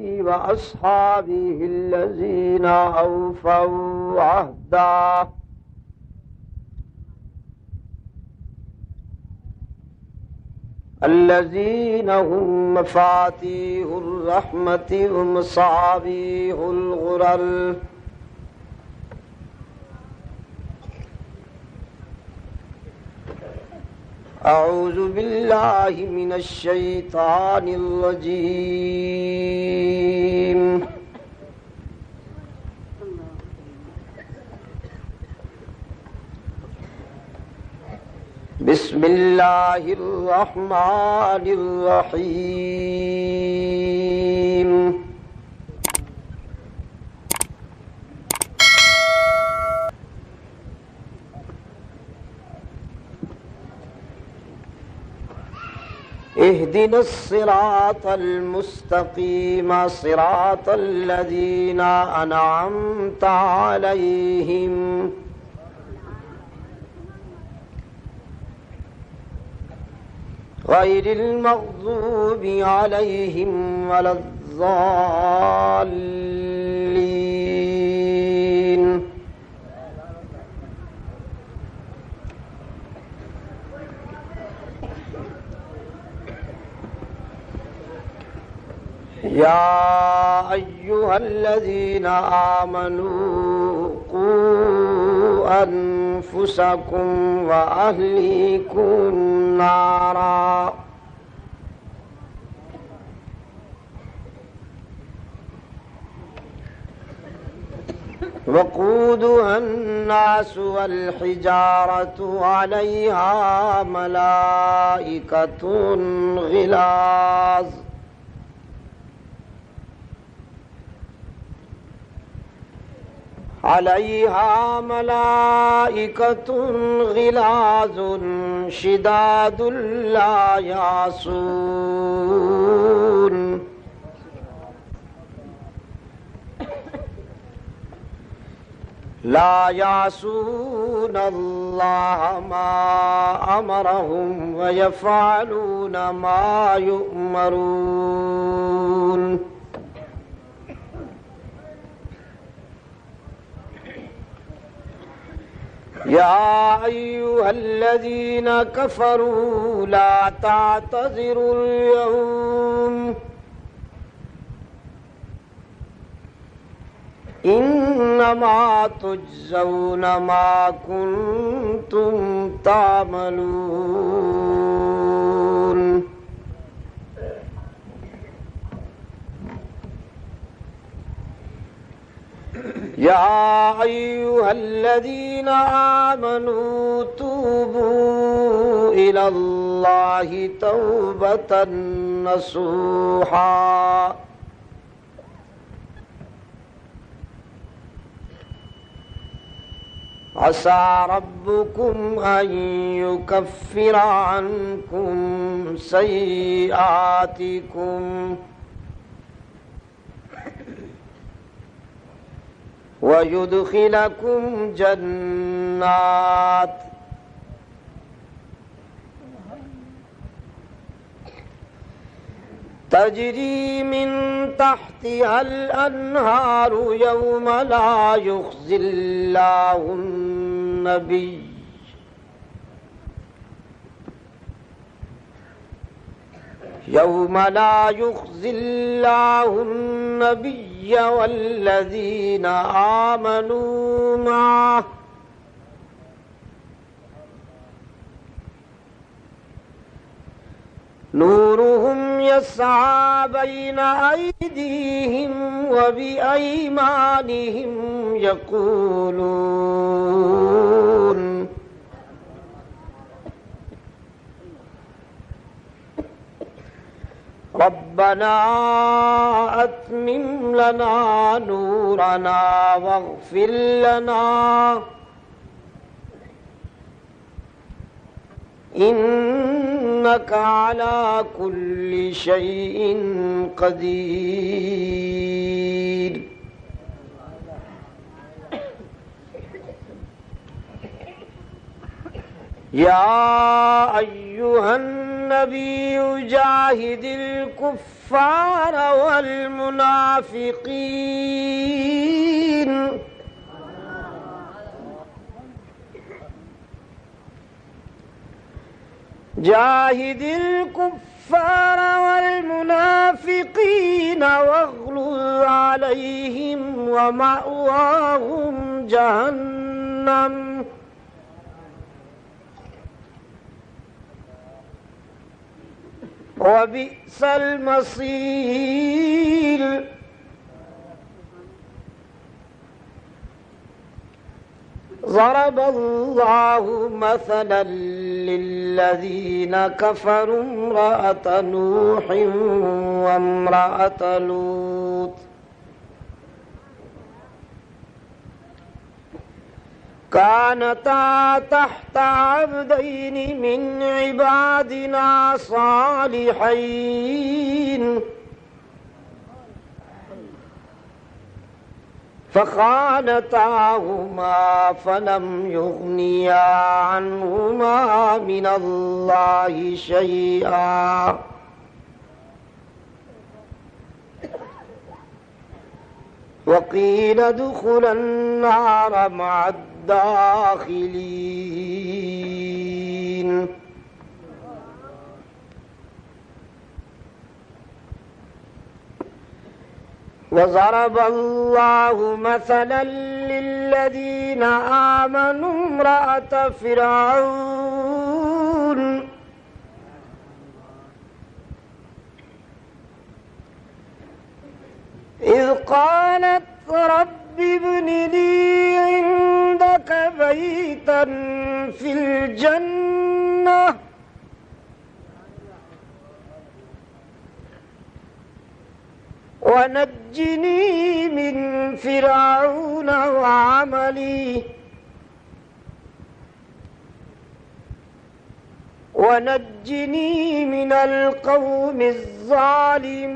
وأصحابه الذين أوفوا عهدا الذين هم مفاتيح الرحمة ومصابيح الغرر أعوذ بالله من الشيطان الرجيم بسم الله الرحمن الرحيم اهدنا الصراط المستقيم صراط الذين أنعمت عليهم غير المغضوب عليهم ولا الضالين يا أيها الذين آمنوا قوا أنفسكم وأهليكم نارا وقودها الناس والحجارة عليها ملائكة غلاظ شداد لا يعصون الله ما أمرهم ويفعلون ما يؤمرون يا أيها الذين كفروا لا تعتذروا اليوم إنما تجزون ما كنتم تعملون يا أيها الذين آمنوا توبوا إلى الله توبة نصوحا عسى ربكم أن يكفر عنكم سيئاتكم ويدخلكم جنات تجري من تحتها الأنهار يوم لا يخزي الله النبي يوم لا يخزي الله النبي والذين آمنوا معه نورهم يسعى بين أيديهم وبأيمانهم يقولون ربنا أتمم لنا نورنا واغفر لنا إنك على كل شيء قدير يا أيها الناس النبي جاهد الكفار والمنافقين جاهد الكفار والمنافقين واغلظ عليهم ومأواهم جهنم وبئس المصير ضرب الله مثلا للذين كفروا امرأة نوح وامرأة لوط كانتا تحت عبدين من عبادنا صالحين فخانتاهما فلم يغنيا عنهما من الله شيئا وقيل ادخلا النار مع الداخلين وضرب الله مثلا للذين آمنوا امرأة فرعون إذ قالت رب ابن لي عندك بيتا في الجنة ونجني من فرعون وعملي ونجني من القوم الظالمين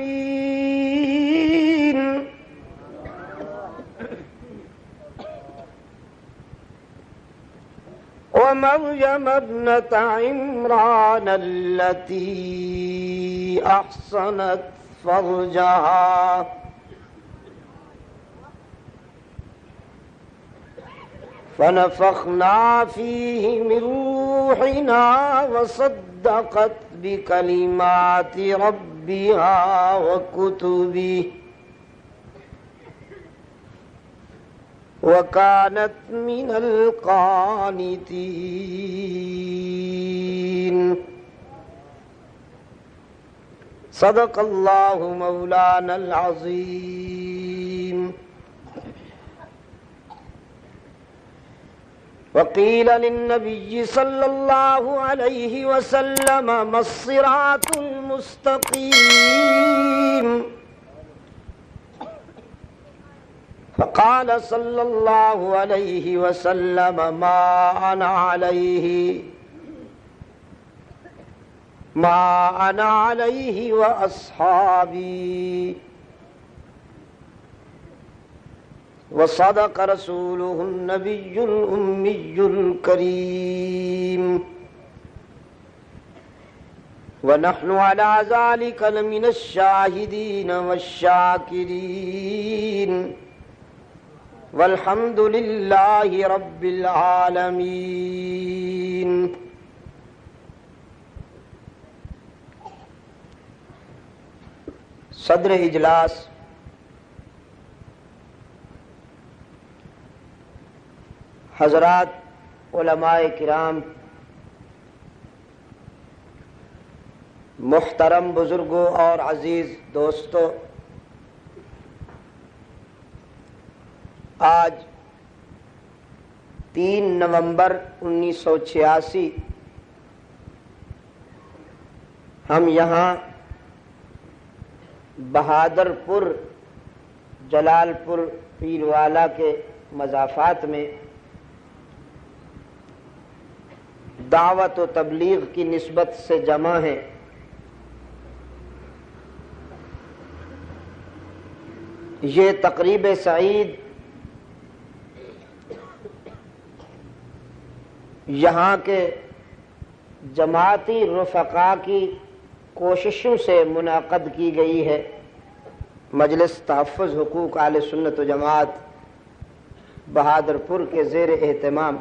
ومريم ابنة عمران التي أحصنت فرجها فنفخنا فيه من روحنا وصدقت بكلمات ربها وكتبه وكانت من القانتين صدق الله مولانا العظيم وقيل للنبي صلى الله عليه وسلم ما الصراط المستقيم فقال صلى الله عليه وسلم ما أنا عليه وأصحابي وصدق رسوله النبي الأمي الكريم ونحن على ذلك لمن الشاهدين والشاكرين والحمد لله رب العالمين صدر اجلاس حضرات علماء کرام، محترم بزرگوں اور عزیز دوستو، آج 3 نومبر 1986 ہم یہاں بہادر پور جلال پور پیروالا کے مضافات میں دعوت و تبلیغ کی نسبت سے جمع ہیں۔ یہ تقریب سعید یہاں کے جماعتی رفقا کی کوششوں سے منعقد کی گئی ہے مجلس تحفظ حقوق اہل سنت و جماعت بہادرپور کے زیر اہتمام،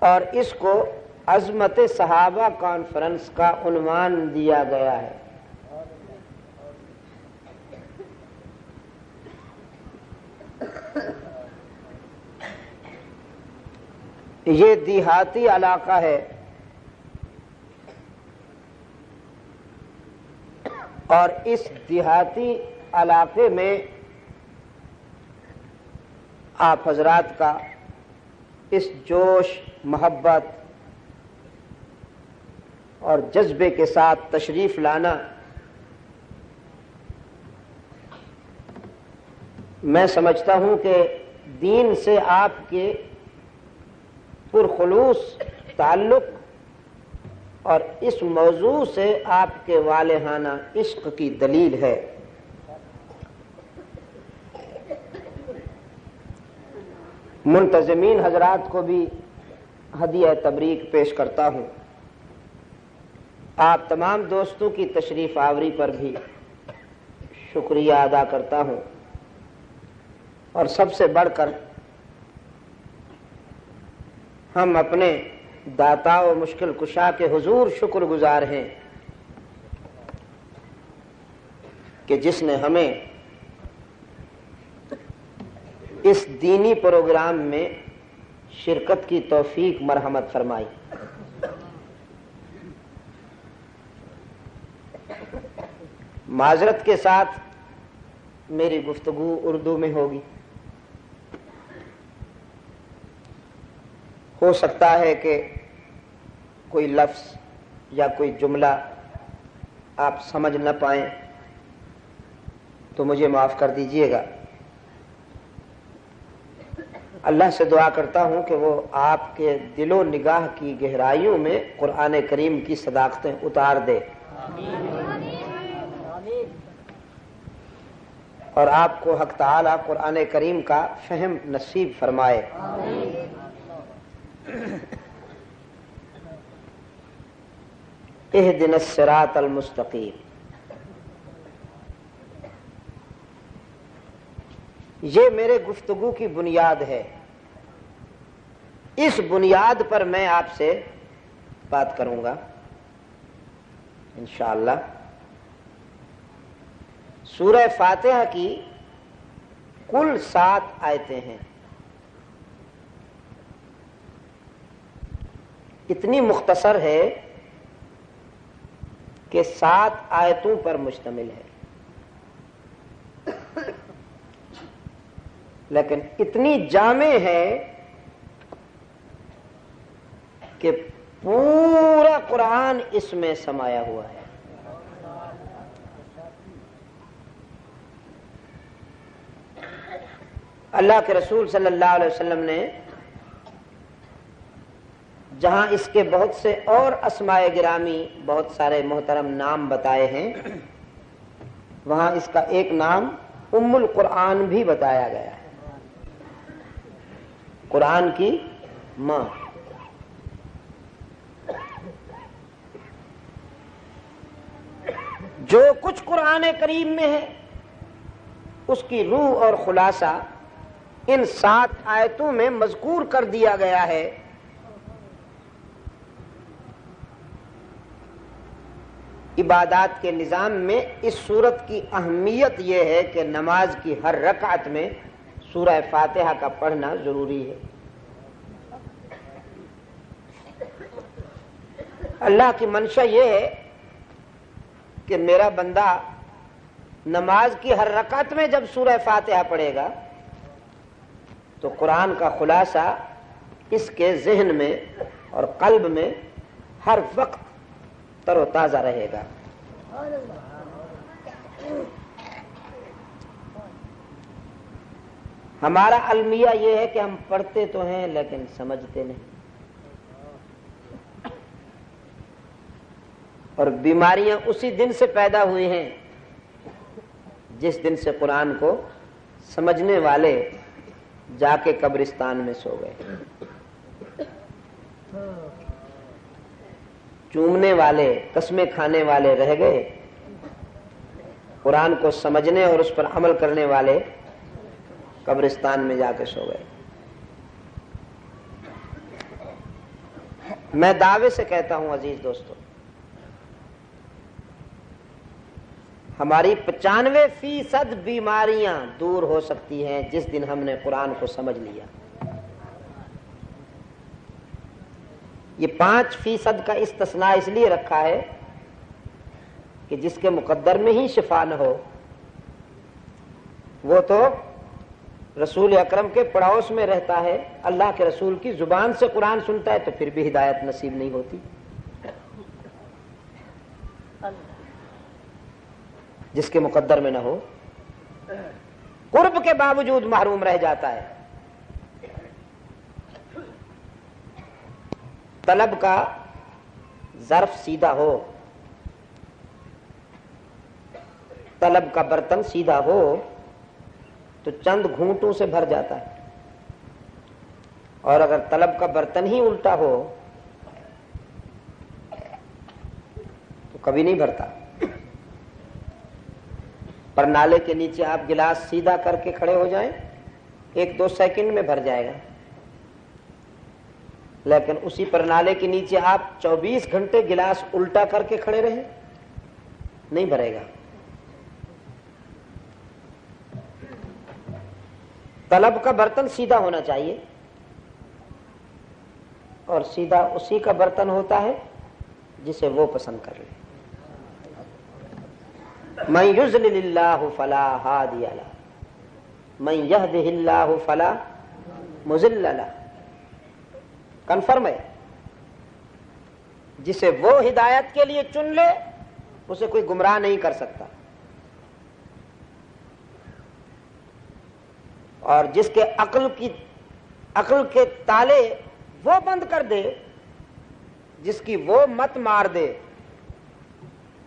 اور اس کو عظمت صحابہ کانفرنس کا عنوان دیا گیا ہے۔ یہ دیہاتی علاقہ ہے اور اس دیہاتی علاقے میں آپ حضرات کا اس جوش، محبت اور جذبے کے ساتھ تشریف لانا میں سمجھتا ہوں کہ دین سے آپ کے پرخلوص تعلق اور اس موضوع سے آپ کے والہانہ عشق کی دلیل ہے۔ منتظمین حضرات کو بھی ہدیہ تبریک پیش کرتا ہوں۔ آپ تمام دوستوں کی تشریف آوری پر بھی شکریہ ادا کرتا ہوں، اور سب سے بڑھ کر ہم اپنے داتا و مشکل کشا کے حضور شکر گزار ہیں کہ جس نے ہمیں اس دینی پروگرام میں شرکت کی توفیق مرحمت فرمائی۔ معذرت کے ساتھ میری گفتگو اردو میں ہوگی، ہو سکتا ہے کہ کوئی لفظ یا کوئی جملہ آپ سمجھ نہ پائیں تو مجھے معاف کر دیجئے گا۔ اللہ سے دعا کرتا ہوں کہ وہ آپ کے دل و نگاہ کی گہرائیوں میں قرآن کریم کی صداقتیں اتار دے، اور آپ کو حق تعالی قرآن کریم کا فہم نصیب فرمائے۔ اہدنا الصراط المستقیم، یہ میرے گفتگو کی بنیاد ہے۔ اس بنیاد پر میں آپ سے بات کروں گا انشاءاللہ۔ سورہ فاتحہ کی کل 7 آیتیں ہیں، اتنی مختصر ہے کہ 7 آیتوں پر مشتمل ہے، لیکن اتنی جامع ہے کہ پورا قرآن اس میں سمایا ہوا ہے۔ اللہ کے رسول صلی اللہ علیہ وسلم نے جہاں اس کے بہت سے اور اسماء گرامی، بہت سارے محترم نام بتائے ہیں، وہاں اس کا ایک نام ام القرآن بھی بتایا گیا ہے، قرآن کی ماں۔ جو کچھ قرآن کریم میں ہے اس کی روح اور خلاصہ ان 7 آیتوں میں مذکور کر دیا گیا ہے۔ عبادات کے نظام میں اس سورت کی اہمیت یہ ہے کہ نماز کی ہر رکعت میں سورہ فاتحہ کا پڑھنا ضروری ہے۔ اللہ کی منشا یہ ہے کہ میرا بندہ نماز کی ہر رکعت میں جب سورہ فاتحہ پڑھے گا تو قرآن کا خلاصہ اس کے ذہن میں اور قلب میں ہر وقت تر و تازہ رہے گا۔ ہمارا المیہ یہ ہے کہ ہم پڑھتے تو ہیں لیکن سمجھتے نہیں، اور بیماریاں اسی دن سے پیدا ہوئی ہیں جس دن سے قرآن کو سمجھنے والے جا کے قبرستان میں سو گئے۔ چومنے والے، قسمیں کھانے والے رہ گئے، قرآن کو سمجھنے اور اس پر عمل کرنے والے قبرستان میں جا کے سو گئے۔ میں دعوے سے کہتا ہوں عزیز دوستو، ہماری 95% بیماریاں دور ہو سکتی ہیں جس دن ہم نے قرآن کو سمجھ لیا۔ یہ 5% کا استثناء اس لیے رکھا ہے کہ جس کے مقدر میں ہی شفا نہ ہو وہ تو رسول اکرم کے پڑوس میں رہتا ہے، اللہ کے رسول کی زبان سے قرآن سنتا ہے، تو پھر بھی ہدایت نصیب نہیں ہوتی۔ جس کے مقدر میں نہ ہو، قرب کے باوجود محروم رہ جاتا ہے۔ طلب کا ظرف سیدھا ہو، طلب کا برتن سیدھا ہو تو چند گھونٹوں سے بھر جاتا ہے، اور اگر طلب کا برتن ہی الٹا ہو تو کبھی نہیں بھرتا۔ پر نالے کے نیچے آپ گلاس سیدھا کر کے کھڑے ہو جائیں، 1-2 سیکنڈ میں بھر جائے گا، لیکن اسی پرنالے کے نیچے آپ 24 گھنٹے گلاس الٹا کر کے کھڑے رہیں، نہیں بھرے گا۔ طلب کا برتن سیدھا ہونا چاہیے، اور سیدھا اسی کا برتن ہوتا ہے جسے وہ پسند کر لے۔ من یضلل اللہ فلا ہادی لہ من یہدہ اللہ فلا مضل لہ۔ کنفرم ہے، جسے وہ ہدایت کے لیے چن لے اسے کوئی گمراہ نہیں کر سکتا، اور جس کے عقل کے تالے وہ بند کر دے، جس کی وہ مت مار دے،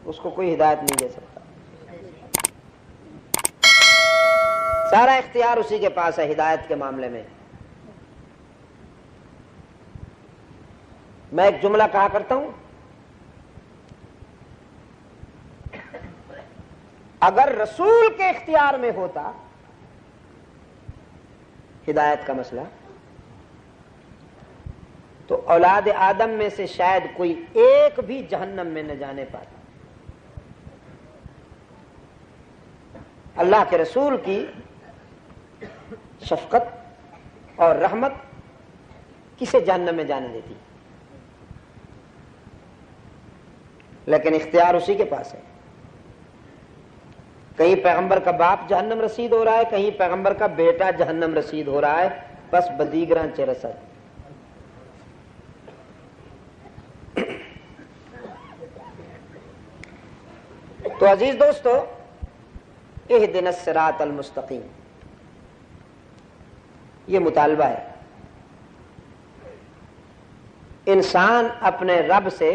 اس کو کوئی ہدایت نہیں دے سکتا۔ سارا اختیار اسی کے پاس ہے ہدایت کے معاملے میں۔ میں ایک جملہ کہا کرتا ہوں، اگر رسول کے اختیار میں ہوتا ہدایت کا مسئلہ تو اولاد آدم میں سے شاید کوئی ایک بھی جہنم میں نہ جانے پاتا۔ اللہ کے رسول کی شفقت اور رحمت کسے جہنم میں جانے دیتی، لیکن اختیار اسی کے پاس ہے۔ کہیں پیغمبر کا باپ جہنم رسید ہو رہا ہے، کہیں پیغمبر کا بیٹا جہنم رسید ہو رہا ہے، بس بدیگراں چے رسد۔ تو عزیز دوستو، اہدنا الصراط المستقیم، یہ مطالبہ ہے۔ انسان اپنے رب سے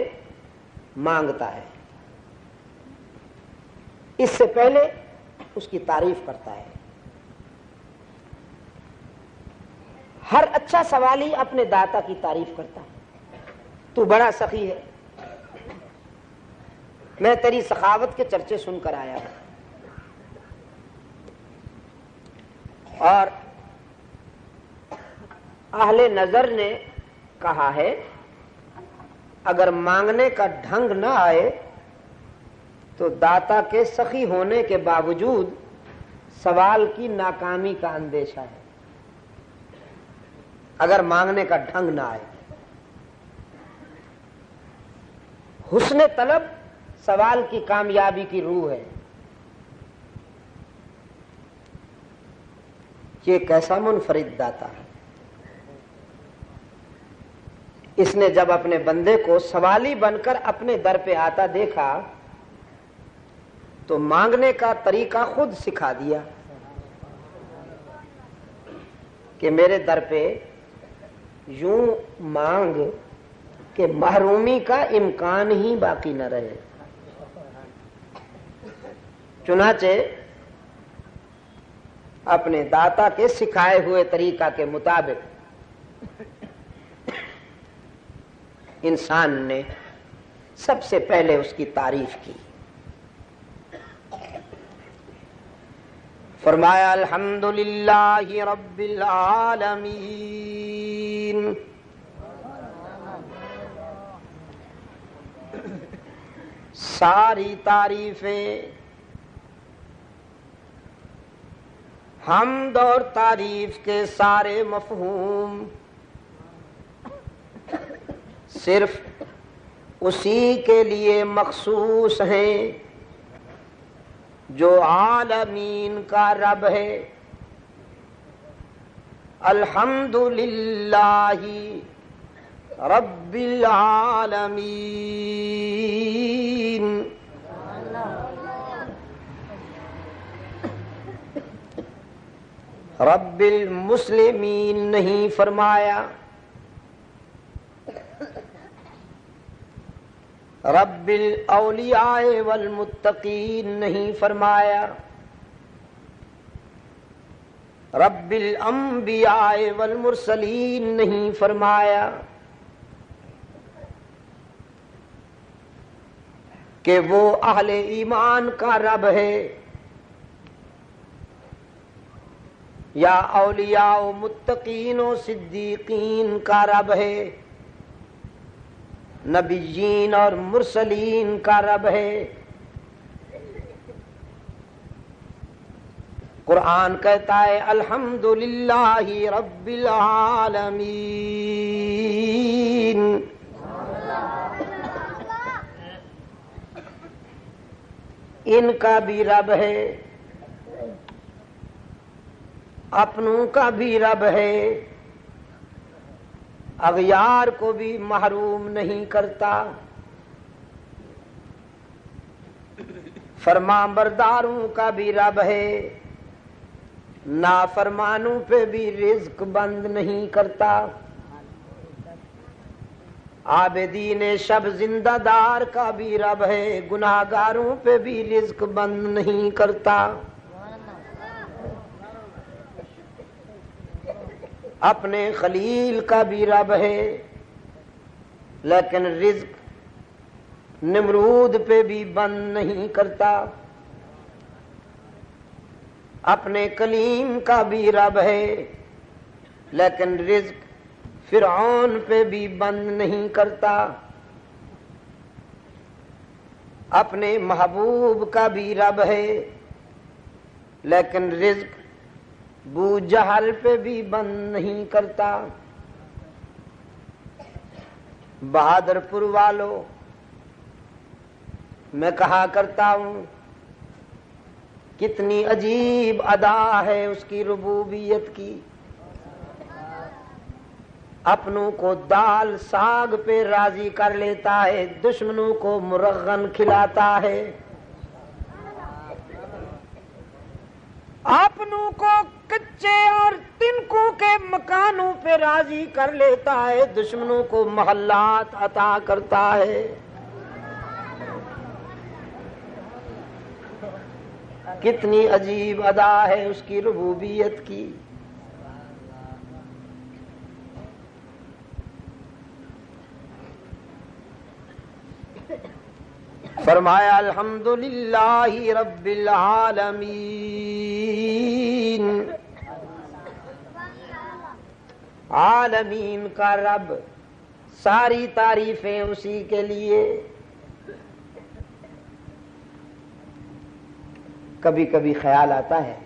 مانگتا ہے، اس سے پہلے اس کی تعریف کرتا ہے۔ ہر اچھا سوالی اپنے داتا کی تعریف کرتا ہے، تو بڑا سخی ہے، میں تیری سخاوت کے چرچے سن کر آیا ہوں۔ اور اہل نظر نے کہا ہے اگر مانگنے کا ڈھنگ نہ آئے تو داتا کے سخی ہونے کے باوجود سوال کی ناکامی کا اندیشہ ہے۔ اگر مانگنے کا ڈھنگ نہ آئے، حسن طلب سوال کی کامیابی کی روح ہے۔ یہ کیسا منفرد داتا ہے، اس نے جب اپنے بندے کو سوالی بن کر اپنے در پہ آتا دیکھا تو مانگنے کا طریقہ خود سکھا دیا کہ میرے در پہ یوں مانگ کہ محرومی کا امکان ہی باقی نہ رہے۔ چنانچہ اپنے داتا کے سکھائے ہوئے طریقہ کے مطابق انسان نے سب سے پہلے اس کی تعریف کی. فرمایا الحمدللہ رب العالمین. ساری تعریفیں، حمد اور تعریف کے سارے مفہوم صرف اسی کے لیے مخصوص ہیں جو عالمین کا رب ہے. الحمدللہ رب العالمین. رب المسلمین نہیں فرمایا، رب الاولیاء والمتقین نہیں فرمایا، رب الانبیاء والمرسلین نہیں فرمایا، کہ وہ اہل ایمان کا رب ہے یا اولیاء و متقین و صدیقین کا رب ہے، نبیین اور مرسلین کا رب ہے. قرآن کہتا ہے الحمدللہ رب العالمین. ان کا بھی رب ہے، اپنوں کا بھی رب ہے، اغیار کو بھی محروم نہیں کرتا، فرمان برداروں کا بھی رب ہے، نافرمانوں پہ بھی رزق بند نہیں کرتا، عابدین شب زندہ دار کا بھی رب ہے، گناہگاروں پہ بھی رزق بند نہیں کرتا. اپنے خلیل کا بھی رب ہے، لیکن رزق نمرود پہ بھی بند نہیں کرتا. اپنے کلیم کا بھی رب ہے، لیکن رزق فرعون پہ بھی بند نہیں کرتا. اپنے محبوب کا بھی رب ہے، لیکن رزق بو جہل پہ بھی بند نہیں کرتا. بہادر پور والوں، میں کہا کرتا ہوں کتنی عجیب ادا ہے اس کی ربوبیت کی. اپنوں کو دال ساگ پہ راضی کر لیتا ہے، دشمنوں کو مرغن کھلاتا ہے. اپنوں کو کچے اور تنکوں کے مکانوں پہ راضی کر لیتا ہے، دشمنوں کو محلات عطا کرتا ہے. کتنی عجیب ادا ہے اس کی ربوبیت کی. فرمایا الحمدللہ رب العالمین. عالمین کا رب، ساری تعریفیں اسی کے لیے. کبھی کبھی خیال آتا ہے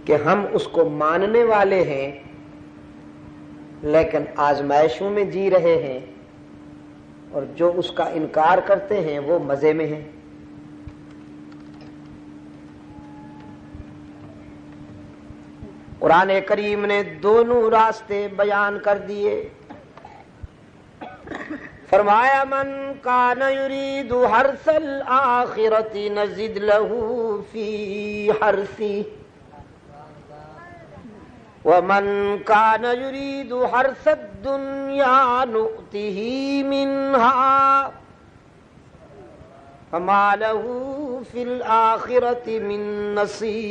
کہ ہم اس کو ماننے والے ہیں لیکن آزمائشوں میں جی رہے ہیں، اور جو اس کا انکار کرتے ہیں وہ مزے میں ہیں. قرآن کریم نے دونوں راستے بیان کر دیے. فرمایا من کان یرید حرث الآخرۃ نزد له فی حرثہ ومن کان یرید حرث الدنیا نؤتہ منہا فما له فی الآخرۃ من نصیب.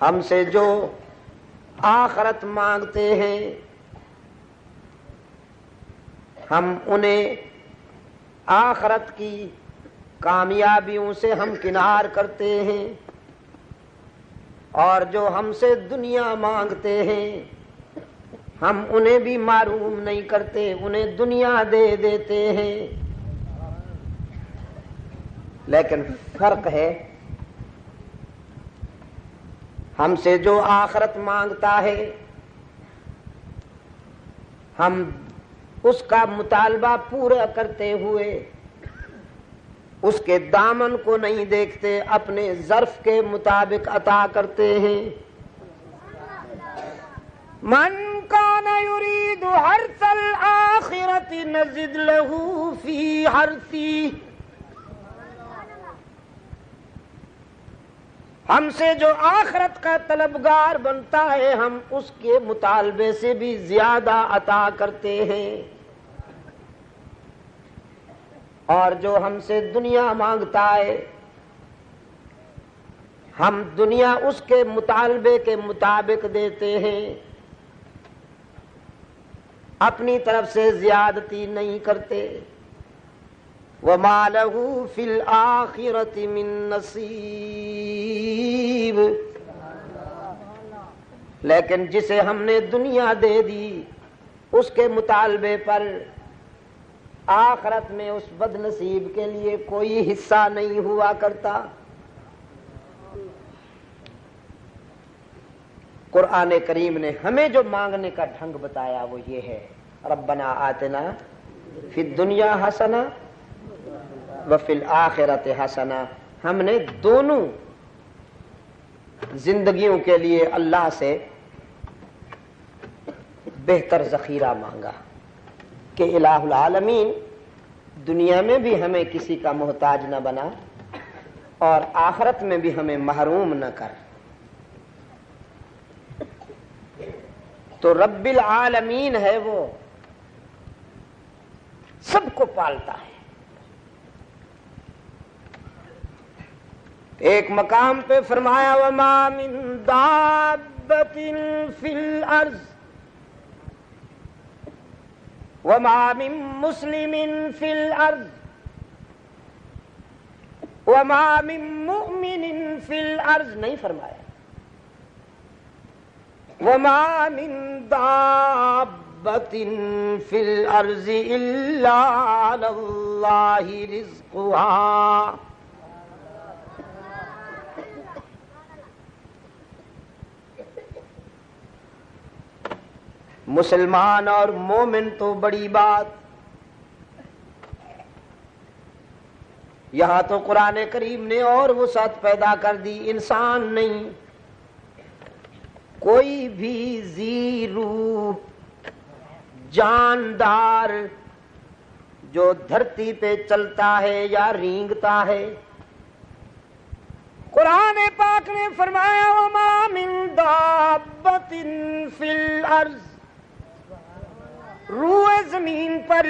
ہم سے جو آخرت مانگتے ہیں، ہم انہیں آخرت کی کامیابیوں سے ہمکنار کرتے ہیں، اور جو ہم سے دنیا مانگتے ہیں ہم انہیں بھی معروم نہیں کرتے، انہیں دنیا دے دیتے ہیں۔ لیکن فرق ہے، ہم سے جو آخرت مانگتا ہے ہم اس کا مطالبہ پورا کرتے ہوئے اس کے دامن کو نہیں دیکھتے، اپنے ظرف کے مطابق عطا کرتے ہیں۔ من کان یرید حرث الآخرۃ نزد لہ فی حرثہ، ہم سے جو آخرت کا طلبگار بنتا ہے ہم اس کے مطالبے سے بھی زیادہ عطا کرتے ہیں، اور جو ہم سے دنیا مانگتا ہے ہم دنیا اس کے مطالبے کے مطابق دیتے ہیں، اپنی طرف سے زیادتی نہیں کرتے۔ وَمَا لَهُ فِي الْآخِرَةِ مِن نَصِيبٍ، لیکن جسے ہم نے دنیا دے دی اس کے مطالبے پر آخرت میں اس بد نصیب کے لیے کوئی حصہ نہیں ہوا کرتا۔ قرآن کریم نے ہمیں جو مانگنے کا ڈھنگ بتایا وہ یہ ہے، ربنا آتنا فی الدنیا حسنہ وفی الآخرۃ حسنہ، ہم نے دونوں زندگیوں کے لیے اللہ سے بہتر ذخیرہ مانگا کہ الہ العالمین دنیا میں بھی ہمیں کسی کا محتاج نہ بنا اور آخرت میں بھی ہمیں محروم نہ کر۔ تو رب العالمین ہے، وہ سب کو پالتا ہے۔ ایک مقام پہ فرمایا وَمَا مِن دَابَّةٍ فِي الْأَرْضِ وَمَا مِن مُسْلِمٍ فِي الْأَرْضِ وَمَا مِن مُؤْمِنٍ فِي الْأَرْضِ، نہیں فرمایا وَمَا مِن دَابَّةٍ فِي الْأَرْضِ إِلَّا عَلَى اللَّهِ رِزْقُهَا۔ مسلمان اور مومن تو بڑی بات، یہاں تو قرآن کریم نے اور وسعت پیدا کر دی، انسان نہیں، کوئی بھی ذی روح جاندار جو دھرتی پہ چلتا ہے یا رینگتا ہے، قرآن پاک نے فرمایا وَمَا مِن دَابَّةٍ فِي الْأَرْضِ، روئے زمین پر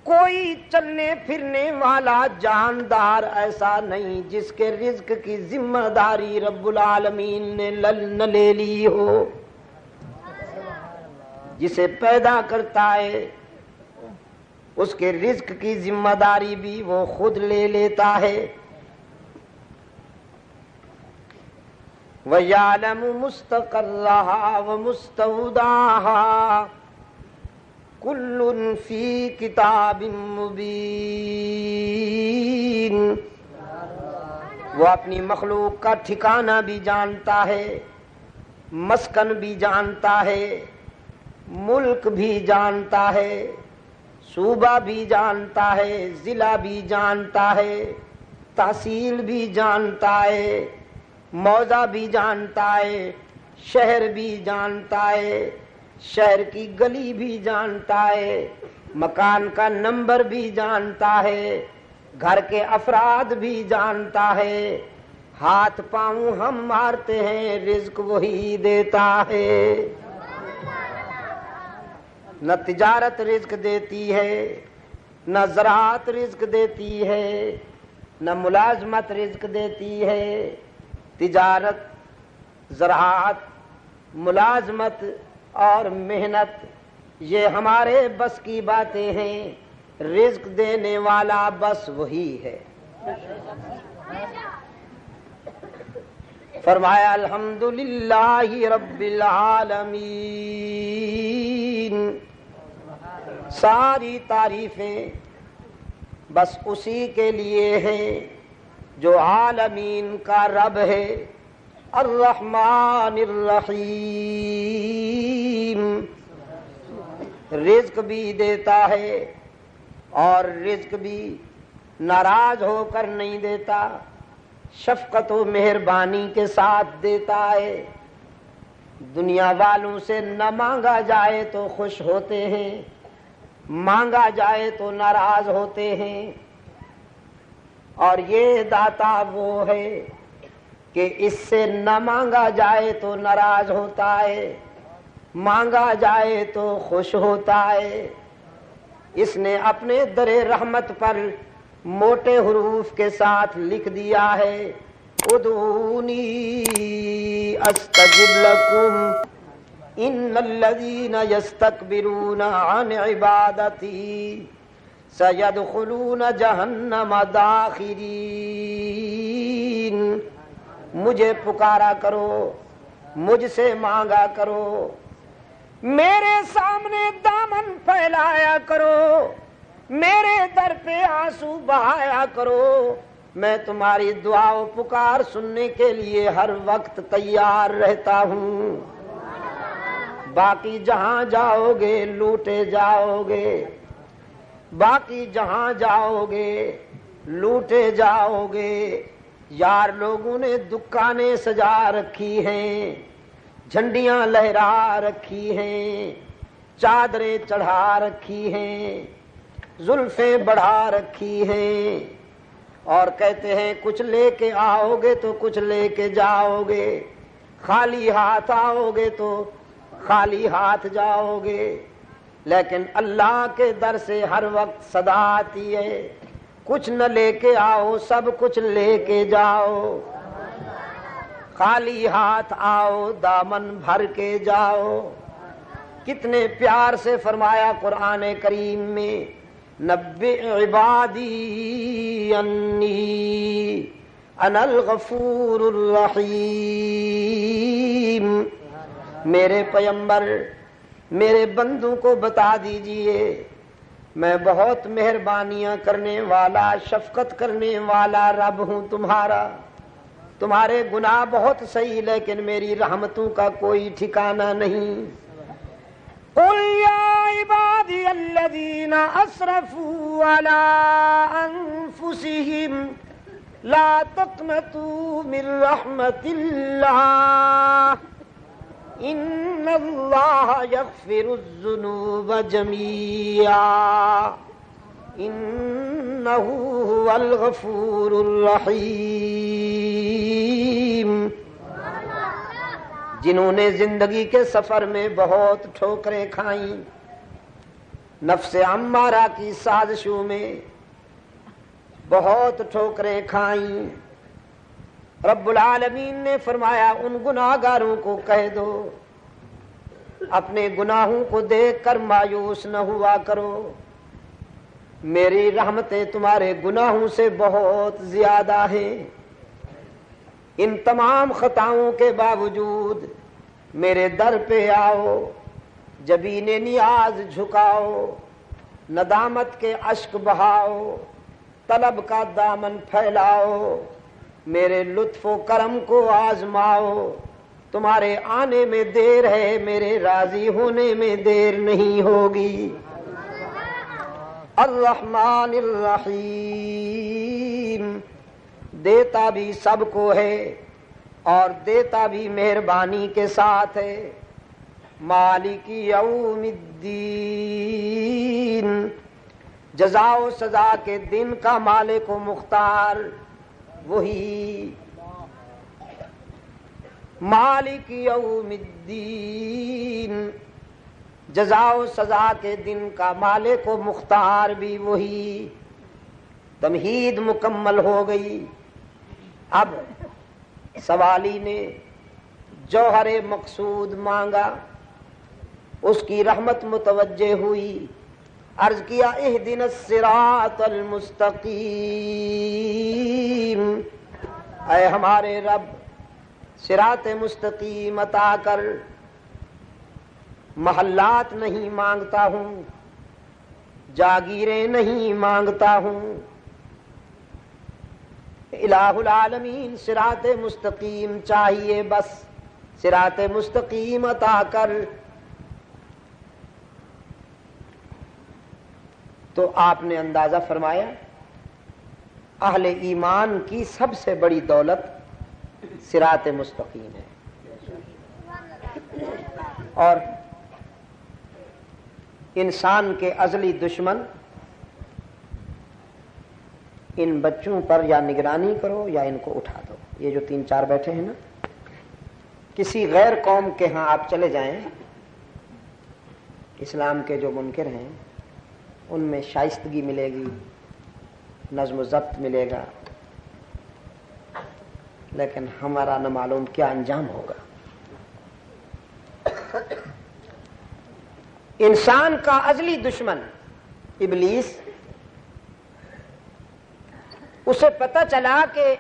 کوئی چلنے پھرنے والا جاندار ایسا نہیں جس کے رزق کی ذمہ داری رب العالمین نے نہ لے لی ہو۔ جسے پیدا کرتا ہے اس کے رزق کی ذمہ داری بھی وہ خود لے لیتا ہے۔ وَيَعْلَمُ مُسْتَقَرَّهَا وَمُسْتَوْدَعَهَا كُلٌّ فِي كِتَابٍ مُبِينٍ، وہ اپنی مخلوق کا ٹھکانہ بھی جانتا ہے، مسکن بھی جانتا ہے، ملک بھی جانتا ہے، صوبہ بھی جانتا ہے، ضلع بھی جانتا ہے، تحصیل بھی جانتا ہے، موضع بھی جانتا ہے، شہر بھی جانتا ہے، شہر کی گلی بھی جانتا ہے، مکان کا نمبر بھی جانتا ہے، گھر کے افراد بھی جانتا ہے، ہاتھ پاؤں ہم مارتے ہیں رزق وہی دیتا ہے۔ نہ تجارت رزق دیتی ہے، نہ زراعت رزق دیتی ہے، نہ ملازمت رزق دیتی ہے۔ تجارت، زراعت، ملازمت اور محنت یہ ہمارے بس کی باتیں ہیں، رزق دینے والا بس وہی ہے۔ فرمایا الحمدللہ رب العالمین، ساری تعریفیں بس اسی کے لیے ہیں جو عالمین کا رب ہے، الرحمن الرحیم، رزق بھی دیتا ہے اور رزق بھی ناراض ہو کر نہیں دیتا، شفقت و مہربانی کے ساتھ دیتا ہے۔ دنیا والوں سے نہ مانگا جائے تو خوش ہوتے ہیں، مانگا جائے تو ناراض ہوتے ہیں، اور یہ داتا وہ ہے کہ اس سے نہ مانگا جائے تو ناراض ہوتا ہے، مانگا جائے تو خوش ہوتا ہے۔ اس نے اپنے در رحمت پر موٹے حروف کے ساتھ لکھ دیا ہے، ادعونی استجب لکم ان الذین یستکبرون عن عبادتی سیدخلون جہنم داخرین۔ مجھے پکارا کرو، مجھ سے مانگا کرو، میرے سامنے دامن پھیلایا کرو، میرے در پہ آنسو بہایا کرو، میں تمہاری دعا و پکار سننے کے لیے ہر وقت تیار رہتا ہوں۔ باقی جہاں جاؤ گے لوٹے جاؤ گے، باقی جہاں جاؤ گے لوٹے جاؤ گے۔ یار لوگوں نے دکانیں سجا رکھی ہیں، جھنڈیاں لہرا رکھی ہیں، چادریں چڑھا رکھی ہیں، زلفیں بڑھا رکھی ہیں، اور کہتے ہیں کچھ لے کے آؤ گے تو کچھ لے کے جاؤ گے، خالی ہاتھ آؤ گے تو خالی ہاتھ جاؤ گے۔ لیکن اللہ کے در سے ہر وقت صدا آتی ہے، کچھ نہ لے کے آؤ سب کچھ لے کے جاؤ، خالی ہاتھ آؤ دامن بھر کے جاؤ۔ کتنے پیار سے فرمایا قرآن کریم میں، نبئ عبادی انی انا الغفور الرحیم، میرے پیغمبر میرے بندوں کو بتا دیجئے میں بہت مہربانیاں کرنے والا، شفقت کرنے والا رب ہوں تمہارا۔ تمہارے گناہ بہت صحیح لیکن میری رحمتوں کا کوئی ٹھکانہ نہیں۔ قل یا عبادی الذین اسرفوا علی انفسہم لا تقنطوا من رحمت اللہ ان اللہ یغفر الذنوب جمیعا انہ هو الغفور الرحیم۔ جنہوں نے زندگی کے سفر میں بہت ٹھوکریں کھائیں، نفس امارہ کی سازشوں میں بہت ٹھوکریں کھائیں، رب العالمین نے فرمایا ان گناہگاروں کو کہہ دو اپنے گناہوں کو دیکھ کر مایوس نہ ہوا کرو، میری رحمتیں تمہارے گناہوں سے بہت زیادہ ہیں۔ ان تمام خطاؤں کے باوجود میرے در پہ آؤ، جبین نیاز جھکاؤ، ندامت کے اشک بہاؤ، طلب کا دامن پھیلاؤ، میرے لطف و کرم کو آزماؤ۔ تمہارے آنے میں دیر ہے، میرے راضی ہونے میں دیر نہیں ہوگی۔ الرحمن الرحیم، دیتا بھی سب کو ہے اور دیتا بھی مہربانی کے ساتھ ہے۔ مالک یوم الدین، جزا و سزا کے دن کا مالک و مختار وہی۔ مالک یوم الدین، جزا و سزا کے دن کا مالک و مختار بھی وہی۔ تمہید مکمل ہو گئی۔ اب سوالی نے جوہر مقصود مانگا، اس کی رحمت متوجہ ہوئی، عرض کیا اہدنا الصراط المستقیم، اے ہمارے رب صراط مستقیم عطا کر۔ محلات نہیں مانگتا ہوں، جاگیریں نہیں مانگتا ہوں، الہ العالمین صراط مستقیم چاہیے، بس صراط مستقیم عطا کر۔ تو آپ نے اندازہ فرمایا اہل ایمان کی سب سے بڑی دولت صراط مستقیم ہے، اور انسان کے ازلی دشمن ان بچوں پر یا نگرانی کرو یا ان کو اٹھا دو۔ یہ جو 3-4 بیٹھے ہیں نا، کسی غیر قوم کے ہاں آپ چلے جائیں، اسلام کے جو منکر ہیں ان میں شائستگی ملے گی، نظم و ضبط ملے گا، لیکن ہمارا نہ معلوم کیا انجام ہوگا۔ انسان کا ازلی دشمن ابلیس، اسے پتہ چلا کہ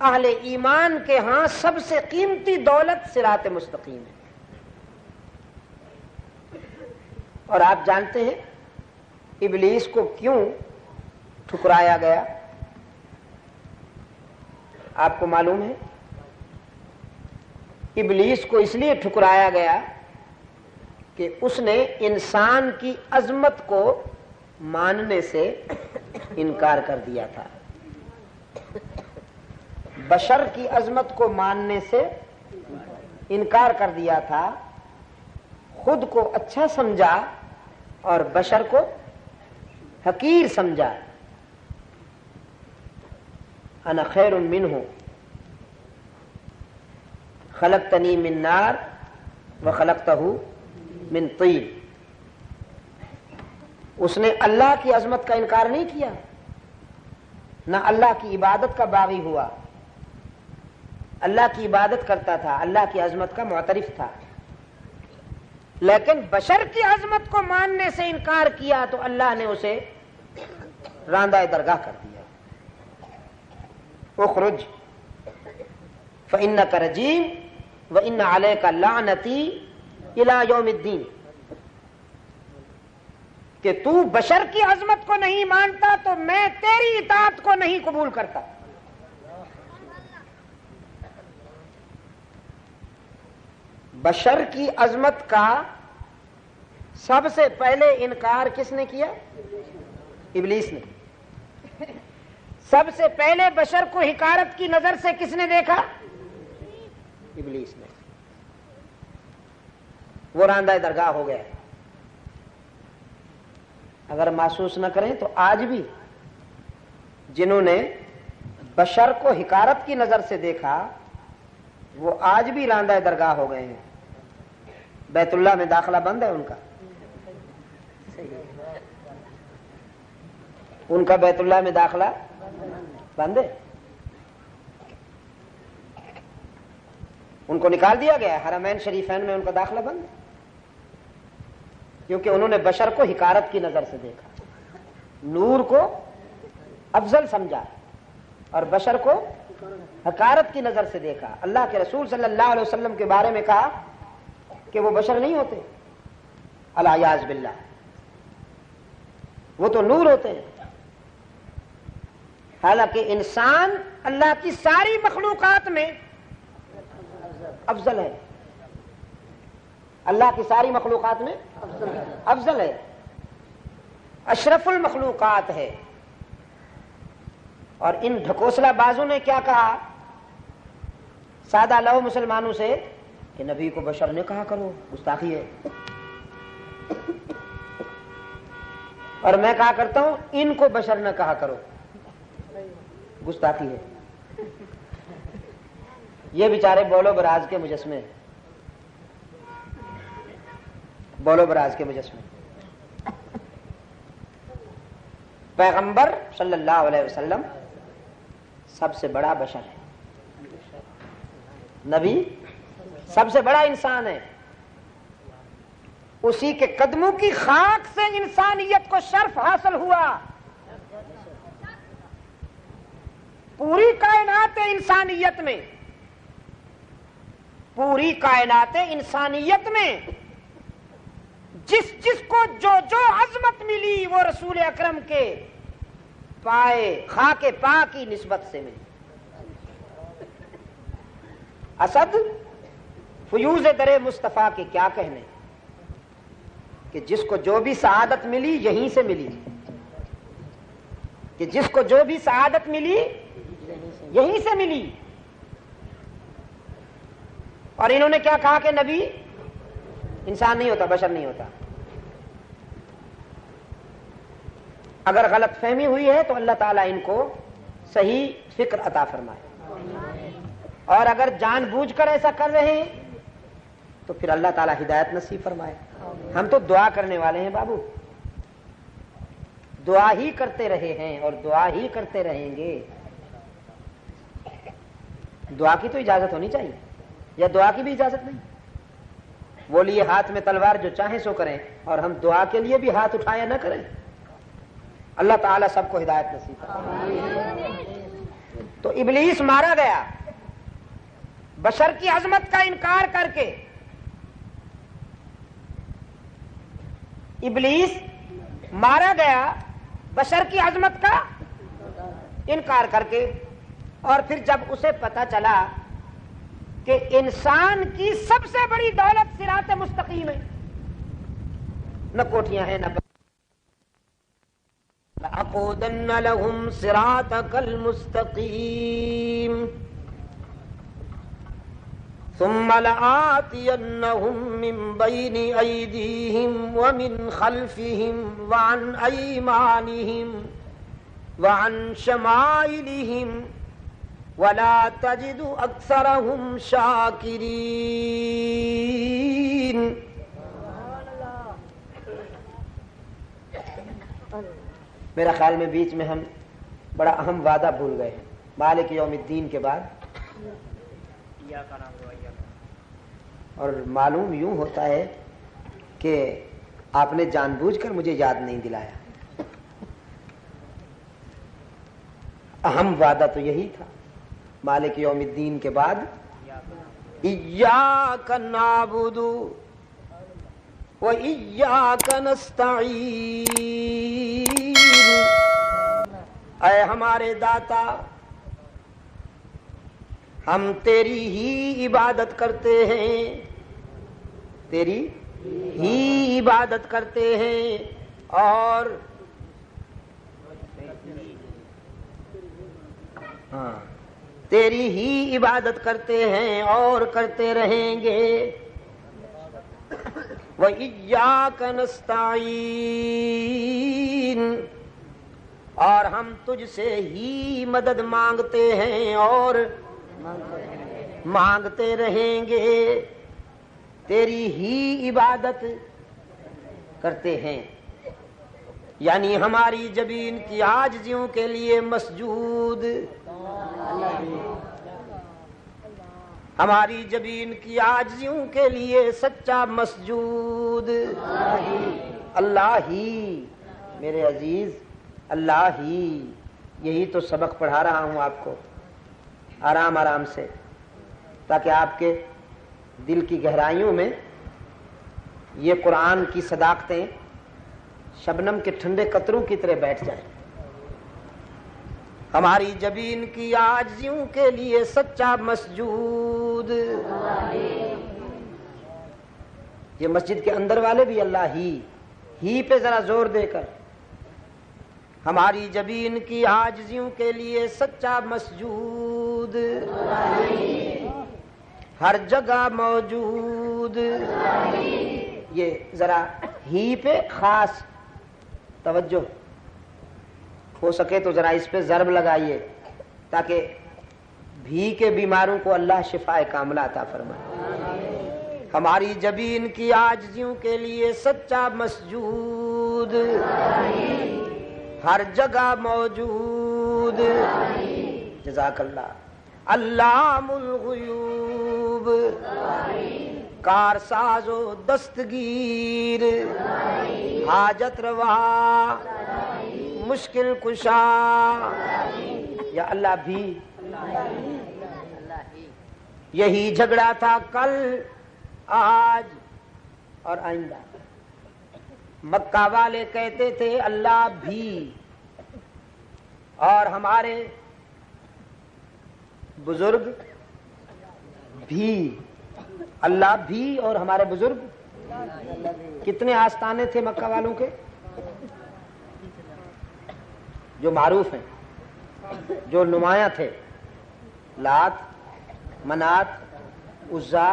اہل ایمان کے ہاں سب سے قیمتی دولت صراط مستقیم ہے، اور آپ جانتے ہیں ابلیس کو کیوں ٹھکرایا گیا؟ آپ کو معلوم ہے ابلیس کو اس لیے ٹھکرایا گیا کہ اس نے انسان کی عظمت کو ماننے سے انکار کر دیا تھا، بشر کی عظمت کو ماننے سے انکار کر دیا تھا، خود کو اچھا سمجھا اور بشر کو حقیر سمجھا۔ انا خیر منہ خلقتنی من نار وخلقتہ من طین۔ اس نے اللہ کی عظمت کا انکار نہیں کیا، نہ اللہ کی عبادت کا باغی ہوا، اللہ کی عبادت کرتا تھا، اللہ کی عظمت کا معترف تھا، لیکن بشر کی عظمت کو ماننے سے انکار کیا تو اللہ نے اسے راندہ درگاہ کر دیا۔ اخرج فإنک رجیم وإن علیک لعنتی الی یوم الدین، کہ تو بشر کی عظمت کو نہیں مانتا تو میں تیری اطاعت کو نہیں قبول کرتا۔ بشر کی عظمت کا سب سے پہلے انکار کس نے کیا؟ ابلیس نے۔ سب سے پہلے بشر کو حقارت کی نظر سے کس نے دیکھا؟ ابلیس نے۔ وہ راندہ درگاہ ہو گیا۔ اگر محسوس نہ کریں تو آج بھی جنہوں نے بشر کو حقارت کی نظر سے دیکھا وہ آج بھی راندہ درگاہ ہو گئے ہیں۔ بیت اللہ میں داخلہ بند ہے ان کا، ان کا بیت اللہ میں داخلہ بند ہے، ان کو نکال دیا گیا ہے، حرمین شریفین میں ان کا داخلہ بند ہے، کیونکہ انہوں نے بشر کو حقارت کی نظر سے دیکھا، نور کو افضل سمجھا اور بشر کو حقارت کی نظر سے دیکھا۔ اللہ کے رسول صلی اللہ علیہ وسلم کے بارے میں کہا کہ وہ بشر نہیں ہوتے، العیاذ باللہ، وہ تو نور ہوتے ہیں۔ حالانکہ انسان اللہ کی ساری مخلوقات میں افضل ہے، اللہ کی ساری مخلوقات میں افضل ہے، اشرف المخلوقات ہے۔ اور ان ڈھکوسلا بازوں نے کیا کہا سادہ لو مسلمانوں سے کہ نبی کو بشر نے کہا کرو، گستاخی ہے۔ اور میں کہا کرتا ہوں ان کو بشر نہ کہا کرو، گستاخی ہے۔ یہ بیچارے بولو براز کے مجسمے، بولو براز کے مجسمے۔ پیغمبر صلی اللہ علیہ وسلم سب سے بڑا بشر ہے، نبی سب سے بڑا انسان ہے، اسی کے قدموں کی خاک سے انسانیت کو شرف حاصل ہوا. پوری کائنات انسانیت میں، پوری کائنات انسانیت میں جس جس کو جو عظمت ملی وہ رسول اکرم کے پائے خاک پا کی نسبت سے ملی. اسد فیوز در مصطفیٰ کے کیا کہنے کہ جس کو جو بھی سعادت ملی یہیں سے ملی، کہ جس کو جو بھی سعادت ملی یہیں سے ملی. اور انہوں نے کیا کہا کہ نبی انسان نہیں ہوتا، بشر نہیں ہوتا. اگر غلط فہمی ہوئی ہے تو اللہ تعالیٰ ان کو صحیح فکر عطا فرمائے، اور اگر جان بوجھ کر ایسا کر رہے ہیں تو پھر اللہ تعالیٰ ہدایت نصیب فرمائے. ہم تو دعا کرنے والے ہیں بابو، دعا ہی کرتے رہے ہیں اور دعا ہی کرتے رہیں گے. دعا کی تو اجازت ہونی چاہیے، یا دعا کی بھی اجازت نہیں. وہ لیے ہاتھ میں تلوار جو چاہیں سو کریں، اور ہم دعا کے لیے بھی ہاتھ اٹھایا نہ کریں. اللہ تعالیٰ سب کو ہدایت نصیب فرمائے. تو ابلیس مارا گیا بشر کی عظمت کا انکار کر کے. ابلیس مارا گیا بشر کی عظمت کا انکار کر کے. اور پھر جب اسے پتا چلا کہ انسان کی سب سے بڑی دولت صراط مستقیم ہے، نہ کوٹیاں ہیں نہ لَأَقْعُدَنَّ لَهُمْ صِرَاطَكَ الْمُسْتَقِيمَ ثُمَّ لَآتِيَنَّهُمْ مِنْ بَيْنِ أَيْدِيهِمْ وَمِنْ خَلْفِهِمْ وَعَنْ أَيْمَانِهِمْ وَعَنْ شَمَائِلِهِمْ وَلَا تَجِدُ أَكْثَرَهُمْ شَاكِرِينَ. میرا خیال میں بیچ میں ہم بڑا اہم وعدہ بھول گئے ہیں. مالک یوم الدین کے بعد اور معلوم یوں ہوتا ہے کہ آپ نے جان بوجھ کر مجھے یاد نہیں دلایا. اہم وعدہ تو یہی تھا. مالک یوم الدین کے بعد ایاک نعبد و ایاک نستعین. اے ہمارے داتا، ہم تیری ہی عبادت کرتے ہیں، تیری ہی عبادت کرتے ہیں، اور تیری ہی عبادت کرتے ہیں اور کرتے رہیں گے. وَإِيَّاكَ نَسْتَعِينُ، اور ہم تجھ سے ہی مدد مانگتے ہیں اور مانگتے رہیں گے. تیری ہی عبادت کرتے ہیں، یعنی ہماری جبین کی عاجزیوں کے لیے مسجود، ہماری جبین کی عاجزیوں کے لیے سچا مسجود اللہ ہی. میرے عزیز، اللہ ہی. یہی تو سبق پڑھا رہا ہوں آپ کو آرام آرام سے، تاکہ آپ کے دل کی گہرائیوں میں یہ قرآن کی صداقتیں شبنم کے ٹھنڈے قطروں کی طرح بیٹھ جائیں. ہماری جبین کی عاجزیوں کے لیے سچا مسجود. یہ مسجد کے اندر والے بھی اللہ ہی پہ ذرا زور دے کر، ہماری جبین کی عاجزیوں کے لیے سچا مسجود، ہر جگہ موجود. یہ ذرا ہی پہ خاص توجہ ہو سکے تو ذرا اس پہ ضرب لگائیے، تاکہ بھی کے بیماروں کو اللہ شفاء کاملہ عطا فرمائے. ہماری جبین کی عاجزیوں کے لیے سچا مسجود، ہر جگہ موجود. جزاک اللہ. علام الغیوب، کارساز و دستگیر، حاجت روا، مشکل کشا، یا اللہ بھی. یہی جھگڑا تھا کل، آج اور آئندہ. مکہ والے کہتے تھے اللہ بھی، اور ہمارے بزرگ بھی. اللہ بھی اور ہمارے بزرگ. کتنے آستانے تھے مکہ والوں کے جو معروف ہیں، جو نمایاں تھے؟ لات، منات، عزا،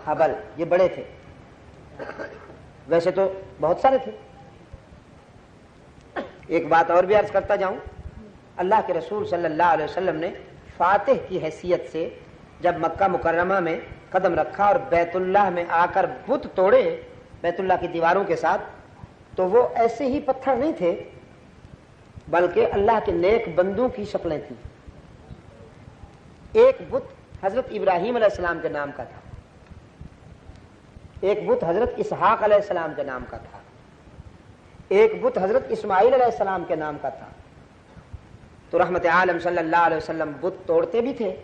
حبل، یہ بڑے تھے. ویسے تو بہت سارے تھے. ایک بات اور بھی عرض کرتا جاؤں، اللہ کے رسول صلی اللہ علیہ وسلم نے فاتح کی حیثیت سے جب مکہ مکرمہ میں قدم رکھا اور بیت اللہ میں آ کر بت توڑے بیت اللہ کی دیواروں کے ساتھ، تو وہ ایسے ہی پتھر نہیں تھے، بلکہ اللہ کے نیک بندوں کی شکلیں تھیں. ایک بت حضرت ابراہیم علیہ السلام کے نام کا تھا، ایک بت حضرت اسحاق علیہ السلام کے نام کا تھا، ایک بت حضرت اسماعیل علیہ السلام کے نام کا تھا. تو رحمت عالم صلی اللہ علیہ وسلم بت توڑتے بھی تھے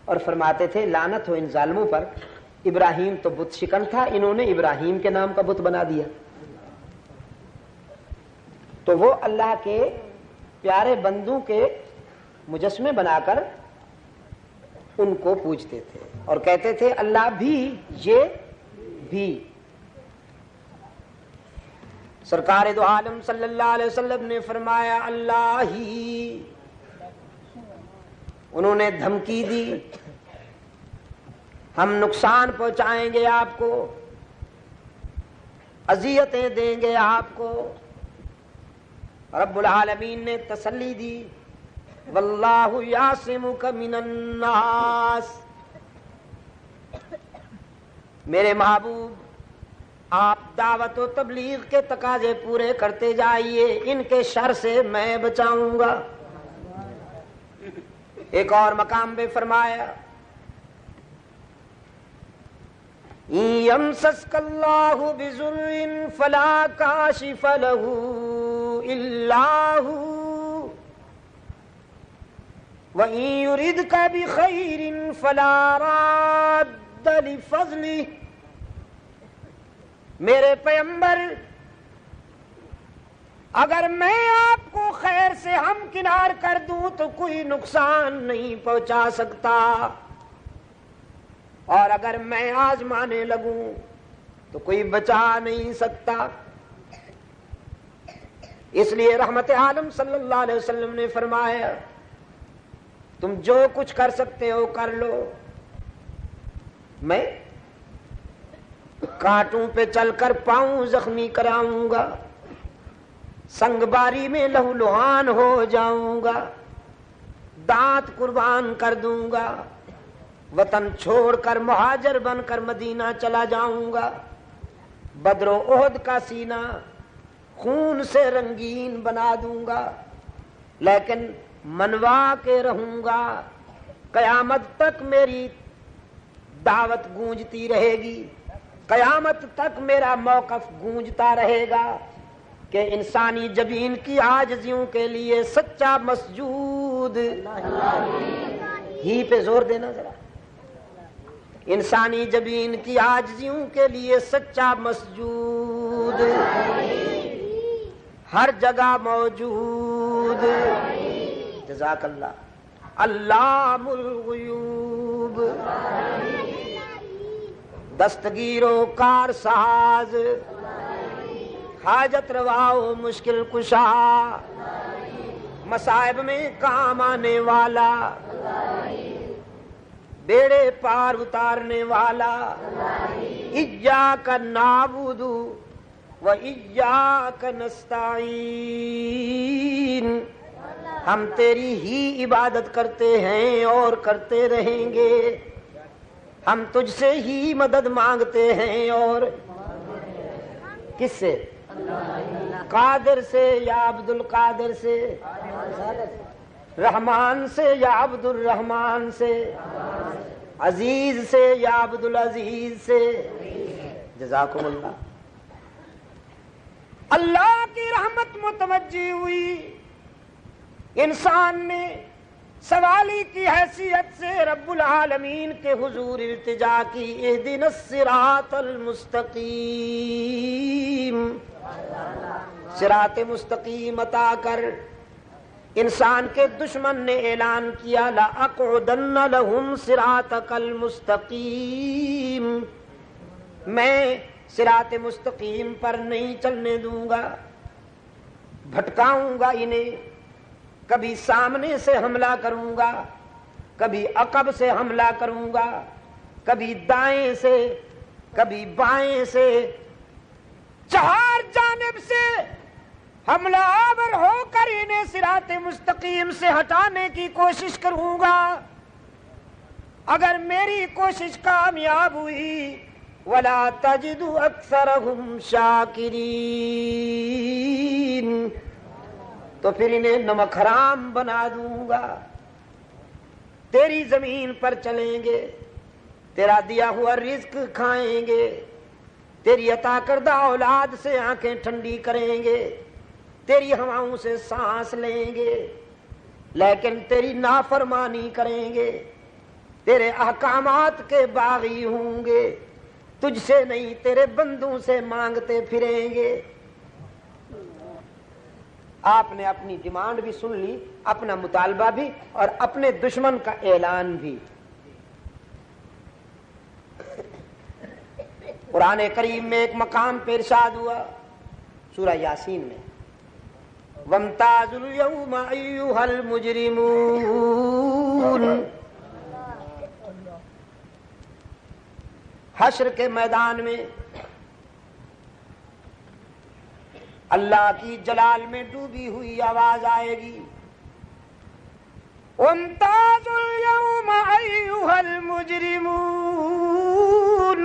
اور فرماتے تھے لعنت ہو ان ظالموں پر، ابراہیم تو بت شکن تھا، انہوں نے ابراہیم کے نام کا بت بنا دیا. تو وہ اللہ کے پیارے بندوں کے مجسمے بنا کر ان کو پوجتے تھے اور کہتے تھے اللہ بھی، یہ بھی. سرکار دو عالم صلی اللہ علیہ وسلم نے فرمایا اللہ ہی. انہوں نے دھمکی دی ہم نقصان پہنچائیں گے آپ کو، اذیتیں دیں گے آپ کو. رب العالمین نے تسلی دی واللہ یعصمک من الناس. میرے محبوب آپ دعوت و تبلیغ کے تقاضے پورے کرتے جائیے، ان کے شر سے میں بچاؤں گا. ایک اور مقام پہ فرمایا یمسسک اللہ بضر فلا کاشف لہ الا ہو وَإِن يُرِدْكَ بِخَيْرٍ فَلَا رَادَّ لِفَضْلِهِ. میرے پیغمبر، اگر میں آپ کو خیر سے ہمکنار کر دوں تو کوئی نقصان نہیں پہنچا سکتا، اور اگر میں آزمانے لگوں تو کوئی بچا نہیں سکتا. اس لیے رحمت عالم صلی اللہ علیہ وسلم نے فرمایا تم جو کچھ کر سکتے ہو کر لو، میں کانٹوں پہ چل کر پاؤں زخمی کراؤں گا، سنگ باری میں لہو لہان ہو جاؤں گا، دانت قربان کر دوں گا، وطن چھوڑ کر مہاجر بن کر مدینہ چلا جاؤں گا، بدر و احد کا سینہ خون سے رنگین بنا دوں گا، لیکن منوا کے رہوں گا. قیامت تک میری دعوت گونجتی رہے گی، قیامت تک میرا موقف گونجتا رہے گا کہ انسانی جبین کی عاجزیوں کے لیے سچا مسجود. ہی پہ زور دینا ذرا. انسانی جبین کی عاجزیوں کے لیے سچا مسجود ہر جگہ موجود. جزاک اللہ. علام الغیوب، دستگیر و کار ساز، حاجت روا و مشکل کشا، مصائب میں کام آنے والا، بیڑے پار اتارنے والا. ایاک نعبد و ایاک نستعین. ہم تیری ہی عبادت کرتے ہیں اور کرتے رہیں گے، ہم تجھ سے ہی مدد مانگتے ہیں. اور کس سے؟ قادر سے یا عبد القادر سے؟ رحمان سے یا عبد الرحمان سے، عزیز سے یا عبد العزیز سے؟ جزاکم اللہ۔ اللہ کی رحمت متوجہ ہوئی، انسان نے سوالی کی حیثیت سے رب العالمین کے حضور التجا کی، اہدنا الصراط المستقیم، صراط مستقیم عطا کر۔ انسان کے دشمن نے اعلان کیا لَأَقْعُدَنَّ لَهُمْ صِرَاطَكَ الْمُسْتَقِيمَ، میں صراط مستقیم پر نہیں چلنے دوں گا، بھٹکاؤں گا انہیں، کبھی سامنے سے حملہ کروں گا، کبھی عقب سے حملہ کروں گا، کبھی دائیں سے، کبھی بائیں سے، چار جانب سے حملہ آور ہو کر انہیں صراط مستقیم سے ہٹانے کی کوشش کروں گا۔ اگر میری کوشش کامیاب ہوئی وَلَا تَجِدُ أَكْثَرَهُمْ شَاكِرِينَ، تو پھر انہیں نمک حرام بنا دوں گا۔ تیری زمین پر چلیں گے، تیرا دیا ہوا رزق کھائیں گے، تیری عطا کردہ اولاد سے آنکھیں ٹھنڈی کریں گے، تیری ہواؤں سے سانس لیں گے، لیکن تیری نافرمانی کریں گے، تیرے احکامات کے باغی ہوں گے، تجھ سے نہیں تیرے بندوں سے مانگتے پھریں گے۔ آپ نے اپنی ڈیمانڈ بھی سن لی، اپنا مطالبہ بھی، اور اپنے دشمن کا اعلان بھی۔ قرآن کریم میں ایک مقام پہ ارشاد ہوا سورہ یاسین میں، وَامْتَازُوا الْيَوْمَ أَيُّهَا الْمُجْرِمُونَ، حشر کے میدان میں اللہ کی جلال میں ڈوبی ہوئی آواز آئے گی، وَامْتَازُوا الْيَوْمَ أَيُّهَا الْمُجْرِمُونَ،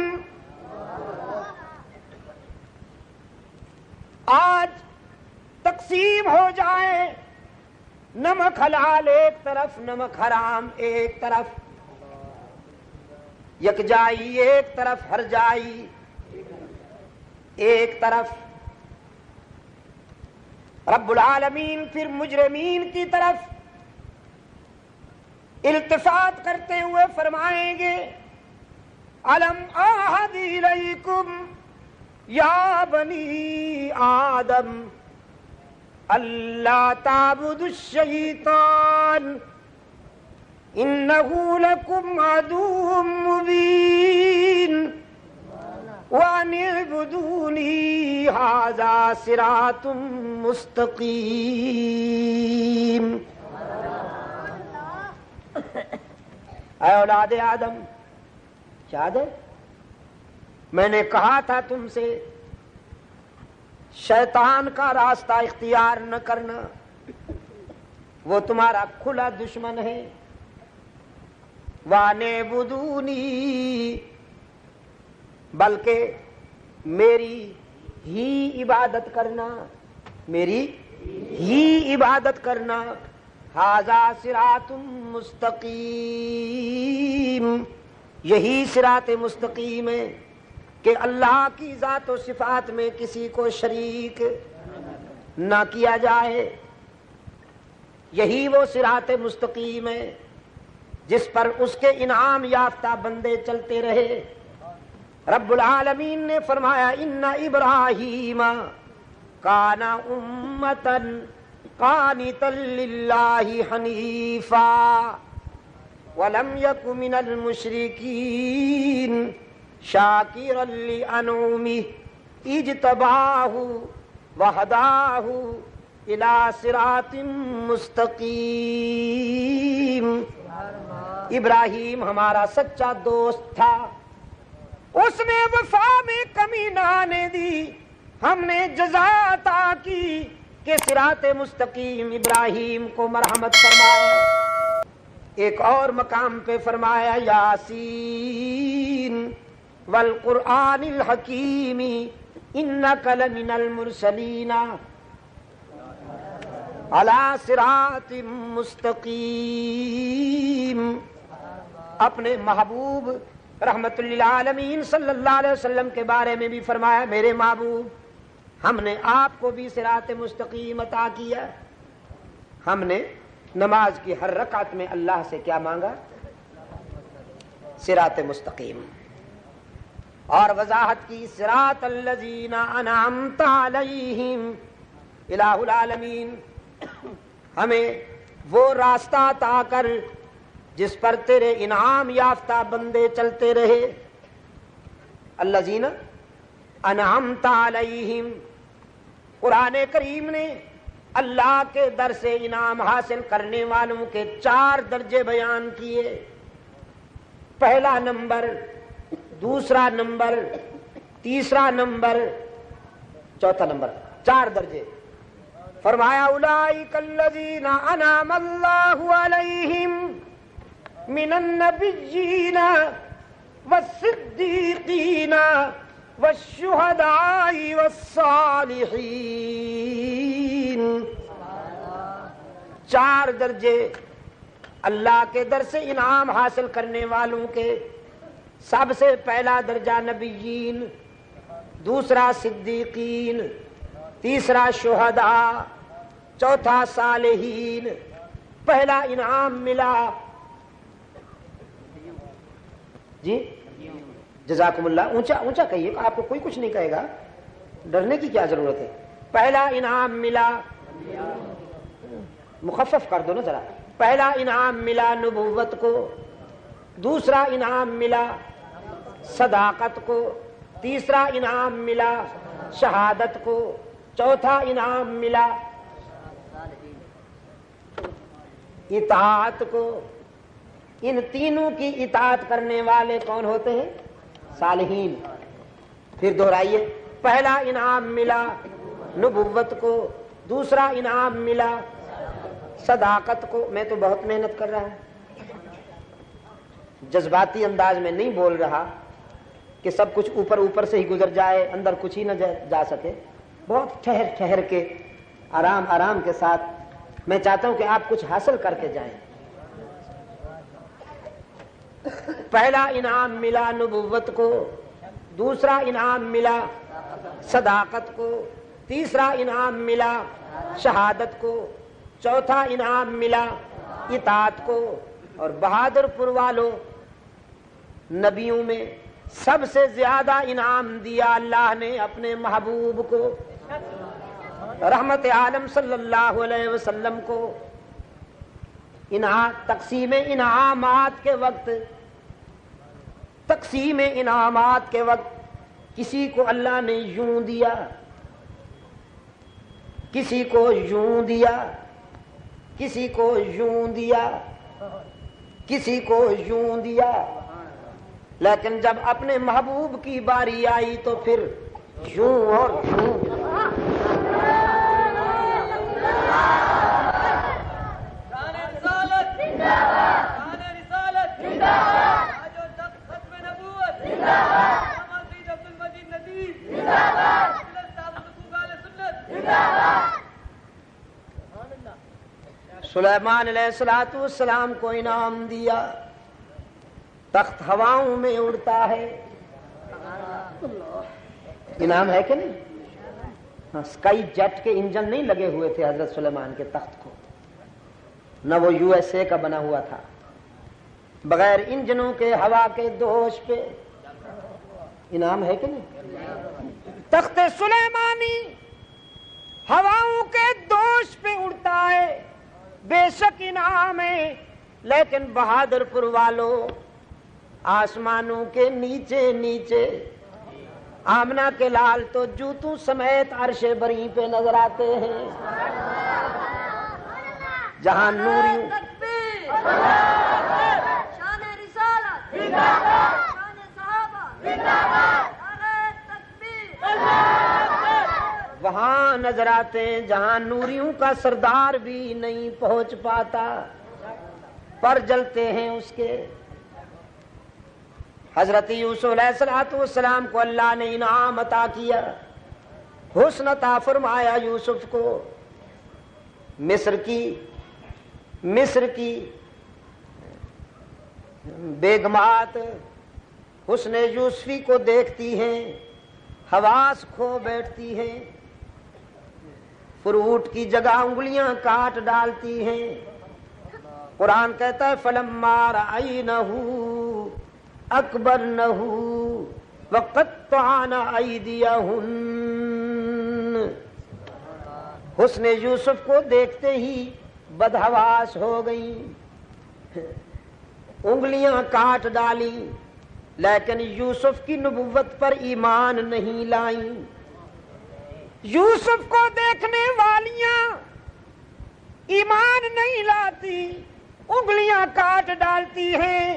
آج تقسیم ہو جائے، نمک حلال ایک طرف، نمک حرام ایک طرف، یکجائی ایک طرف، ہر جائی ایک طرف۔ رب العالمین پھر مجرمین کی طرف التفات کرتے ہوئے فرمائیں گے، الم اعہد الیکم یا بنی آدم اللہ تعبدوا الشیطان انہ لکم عدو مبین وَأَنِ اعْبُدُونِي هَذَا صِرَاطٌ مُسْتَقِيمٌ۔ اے اولاد آدم، یاد ہے میں نے کہا تھا تم سے شیطان کا راستہ اختیار نہ کرنا، وہ تمہارا کھلا دشمن ہے۔ وَأَنِ اعْبُدُونِي، بلکہ میری ہی عبادت کرنا، میری ہی عبادت کرنا۔ ھذا صراط مستقیم، یہی صراط مستقیم ہے کہ اللہ کی ذات و صفات میں کسی کو شریک نہ کیا جائے۔ یہی وہ صراط مستقیم ہے جس پر اس کے انعام یافتہ بندے چلتے رہے۔ رب العالمین نے فرمایا ان ابراہیم کان امتا قانتا للہ حنیفا ولم یک من المشرکین شاکرا لانعمہ اجتباہ وہداہ الی صراط مستقیم۔ ابراہیم ہمارا سچا دوست تھا، اس نے وفا میں کمی نہ آنے دی، ہم نے جزا عطا کی کہ صراط مستقیم ابراہیم کو مرحمت فرمایا۔ ایک اور مقام پہ فرمایا یاسین والقرآن الحکیم انک لمن المرسلین علی صراط مستقیم. اپنے محبوب رحمت للعالمین صلی اللہ علیہ وسلم کے بارے میں بھی فرمایا میرے محبوب ہم نے آپ کو بھی صراط مستقیم عطا کیا. ہم نے نماز کی ہر رکعت میں اللہ سے کیا مانگا؟ صراط مستقیم. اور وضاحت کی صراط الذین انعمت علیہم. الہ العالمین ہمیں وہ راستہ عطا کر جس پر تیرے انعام یافتہ بندے چلتے رہے. الذین انعمت علیہم. قرآن کریم نے اللہ کے در سے انعام حاصل کرنے والوں کے 4 درجے بیان کیے. پہلا نمبر، دوسرا نمبر، تیسرا نمبر، چوتھا نمبر، 4 درجے. فرمایا اولئک الذین انعم اللہ علیہم من النبیین والصدیقین والشہداء والصالحین. 4 درجے اللہ کے در سے انعام حاصل کرنے والوں کے. سب سے پہلا درجہ نبیین، دوسرا صدیقین، تیسرا شہداء، چوتھا صالحین. پہلا انعام ملا جی جزاکم اللہ. اونچا اونچا کہیے، آپ کو کوئی کچھ نہیں کہے گا، ڈرنے کی کیا ضرورت ہے. پہلا انعام ملا، مخفف کر دو نا ذرا. پہلا انعام ملا نبوت کو، دوسرا انعام ملا صداقت کو، تیسرا انعام ملا شہادت کو، چوتھا انعام ملا اطاعت کو. ان تینوں کی اطاعت کرنے والے کون ہوتے ہیں؟ صالحین. پھر دہرائیے، پہلا انعام ملا نبوت کو، دوسرا انعام ملا صداقت کو. میں تو بہت محنت کر رہا ہوں، جذباتی انداز میں نہیں بول رہا کہ سب کچھ اوپر اوپر سے ہی گزر جائے، اندر کچھ ہی نہ جا سکے. بہت ٹھہر ٹھہر کے آرام آرام کے ساتھ میں چاہتا ہوں کہ آپ کچھ حاصل کر کے جائیں. پہلا انعام ملا نبوت کو، دوسرا انعام ملا صداقت کو، تیسرا انعام ملا شہادت کو، چوتھا انعام ملا اطاعت کو. اور بہادر پور والوں، نبیوں میں سب سے زیادہ انعام دیا اللہ نے اپنے محبوب کو، رحمت عالم صلی اللہ علیہ وسلم کو. تقسیم انعامات کے وقت کسی کو اللہ نے یوں دیا، کسی کو یوں دیا، کسی کو یوں دیا، کسی کو یوں دیا. لیکن جب اپنے محبوب کی باری آئی تو پھر یوں اور یوں. سلیمان علیہ السلام کو انعام دیا، تخت ہواؤں میں اڑتا ہے. انعام ہے کہ نہیں؟ اسکائی جیٹ کے انجن نہیں لگے ہوئے تھے حضرت سلیمان کے تخت کو، نہ وہ USA کا بنا ہوا تھا. بغیر انجنوں کے ہوا کے دوش پہ انعام ہے کہ نہیں؟ تخت سلیمانی ہواؤں کے دوش پہ اڑتا ہے، بے شک انعام ہے. لیکن بہادر پور والوں، آسمانوں کے نیچے نیچے آمنہ کے لال تو جوتوں سمیت عرش بری پہ نظر آتے ہیں، جہاں نوری شان رسالت شان صحابہ وہاں نظر آتے ہیں جہاں نوریوں کا سردار بھی نہیں پہنچ پاتا، پر جلتے ہیں اس کے. حضرت یوسف علیہ السلام کو اللہ نے انعام عطا کیا، حسن عطا فرمایا یوسف کو. مصر کی بیگمات حسن یوسفی کو دیکھتی ہیں، حواس کھو بیٹھتی ہیں، فروٹ کی جگہ انگلیاں کاٹ ڈالتی ہیں۔ قرآن کہتا ہے فَلَمَّا رَأَيْنَهُ أَكْبَرْنَهُ وَقَطَّعْنَ أَيْدِيَهُنَّ۔ حسن یوسف کو دیکھتے ہی بدحواس ہو گئیں، انگلیاں کاٹ ڈالیں، لیکن یوسف کی نبوت پر ایمان نہیں لائیں۔ یوسف کو دیکھنے والیاں ایمان نہیں لاتی، انگلیاں کاٹ ڈالتی ہیں،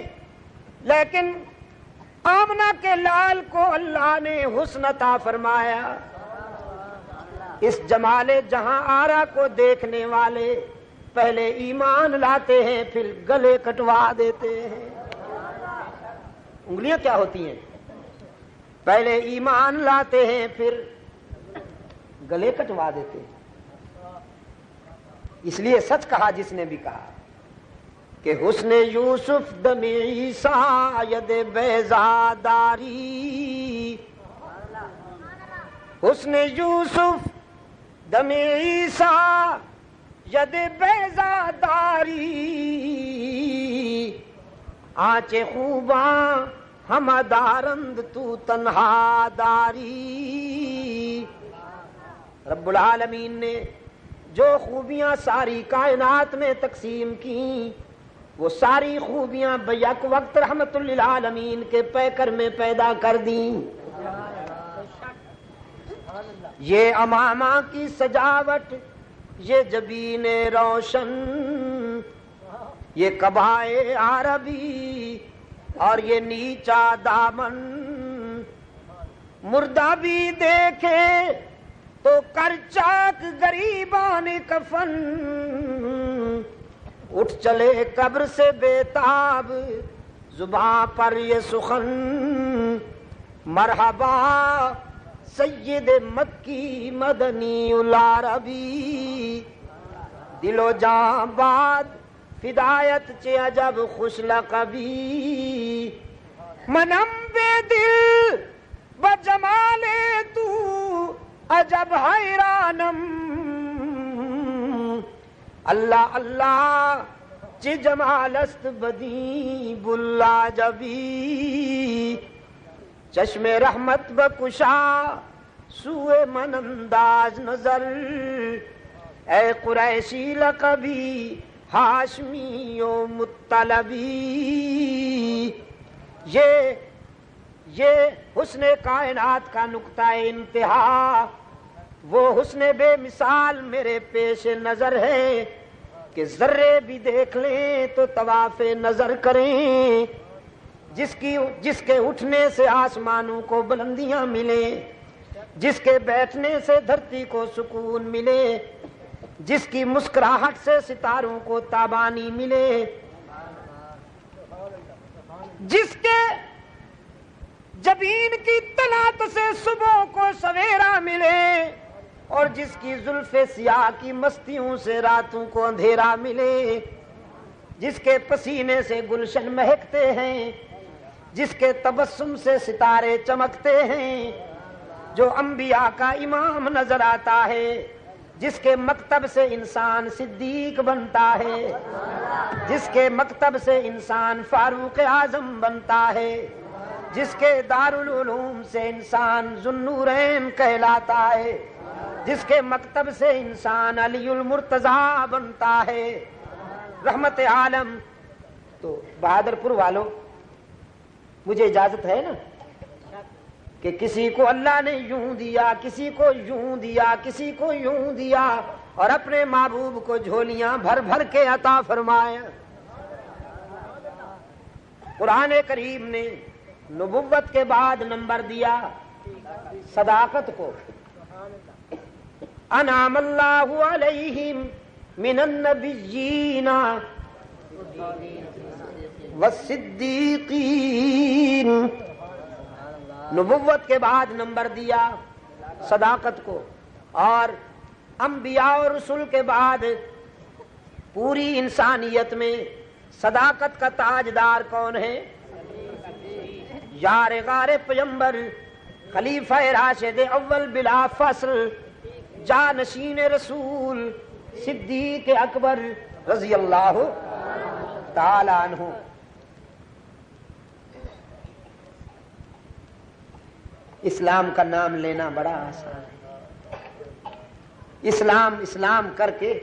لیکن آمنہ کے لال کو اللہ نے حسن عطا فرمایا۔ اس جمال جہاں آرا کو دیکھنے والے پہلے ایمان لاتے ہیں، پھر گلے کٹوا دیتے ہیں۔ انگلیاں کیا ہوتی ہیں؟ پہلے ایمان لاتے ہیں، پھر گلے کٹوا دیتے ہیں۔ اس لیے سچ کہا جس نے بھی کہا کہ حسن یوسف دم عیسیٰ ید بیضا داری، حسن یوسف دم عیسیٰ ید بیضا داری، آنچے خوباں ہم دارند تو تنہا داری۔ رب العالمین نے جو خوبیاں ساری کائنات میں تقسیم کی، وہ ساری خوبیاں بیک وقت رحمت للعالمین کے پیکر میں پیدا کر دیں۔ یہ امامہ کی سجاوٹ، یہ جبین روشن، یہ قبائے عربی اور یہ نیچا دامن، مردہ بھی دیکھے تو کر چاک غریبان کفن، اٹھ چلے قبر سے بےتاب زباں پر یہ سخن، مرحبا سید مکی مدنی العربی، دل و جاں باد فدایت چے عجب خوش لقبی، منم بے دل بجمال تو عجب حیرانم، اللہ اللہ چی جمال است بدی بلا جبی، چشم رحمت بکشا سوئے من انداز نظر، اے قریشی لقبی ہاشمی و مطلبی۔ یہ حسن کائنات کا نقطہ انتہا، وہ حسن بے مثال میرے پیش نظر ہے کہ ذرے بھی دیکھ لیں تو طواف نظر کریں، جس کے اٹھنے سے آسمانوں کو بلندیاں ملیں، جس کے بیٹھنے سے دھرتی کو سکون ملے، جس کی مسکراہٹ سے ستاروں کو تابانی ملے، جس کے جبین کی طلعت سے صبح کو سویرا ملے، اور جس کی زلف سیاہ کی مستیوں سے راتوں کو اندھیرا ملے، جس کے پسینے سے گلشن مہکتے ہیں، جس کے تبسم سے ستارے چمکتے ہیں، جو انبیاء کا امام نظر آتا ہے، جس کے مکتب سے انسان صدیق بنتا ہے، جس کے مکتب سے انسان فاروق اعظم بنتا ہے، جس کے دارالعلوم سے انسان ذو النورین کہلاتا ہے، جس کے مکتب سے انسان علی المرتضیٰ بنتا ہے، رحمت عالم۔ تو بہادر پور والوں، مجھے اجازت ہے نا کہ کسی کو اللہ نے یوں دیا، کسی کو یوں دیا، کسی کو یوں دیا، اور اپنے محبوب کو جھولیاں بھر بھر کے عطا فرمایا۔ قرآن کریم نے نبوت کے بعد نمبر دیا صداقت کو، انعم اللہ علیہم من النبیین والصدیقین، نبوت کے بعد نمبر دیا صداقت کو، اور انبیاء اور رسول کے بعد پوری انسانیت میں صداقت کا تاجدار کون ہے؟ یار غار پیمبر، خلیفہ راشد اول بلا فصل، جانشین رسول، صدیق اکبر رضی اللہ تعالی عنہ۔ اسلام کا نام لینا بڑا آسان ہے، اسلام اسلام کر کے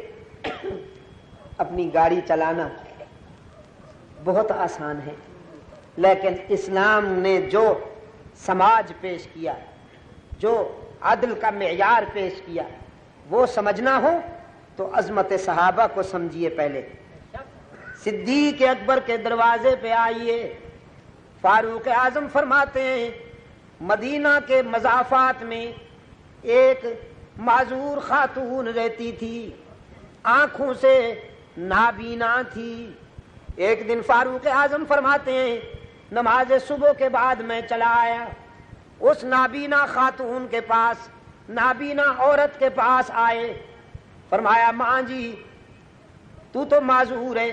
اپنی گاڑی چلانا بہت آسان ہے، لیکن اسلام نے جو سماج پیش کیا، جو عدل کا معیار پیش کیا، وہ سمجھنا ہو تو عظمت صحابہ کو سمجھیے۔ پہلے صدیق اکبر کے دروازے پہ آئیے، فاروق اعظم فرماتے ہیں مدینہ کے مضافات میں ایک معذور خاتون رہتی تھی، آنکھوں سے نابینا تھی۔ ایک دن فاروق اعظم فرماتے ہیں نماز صبح کے بعد میں چلا آیا اس نابینا خاتون کے پاس، نابینا عورت کے پاس آئے، فرمایا ماں جی تو معذور ہے،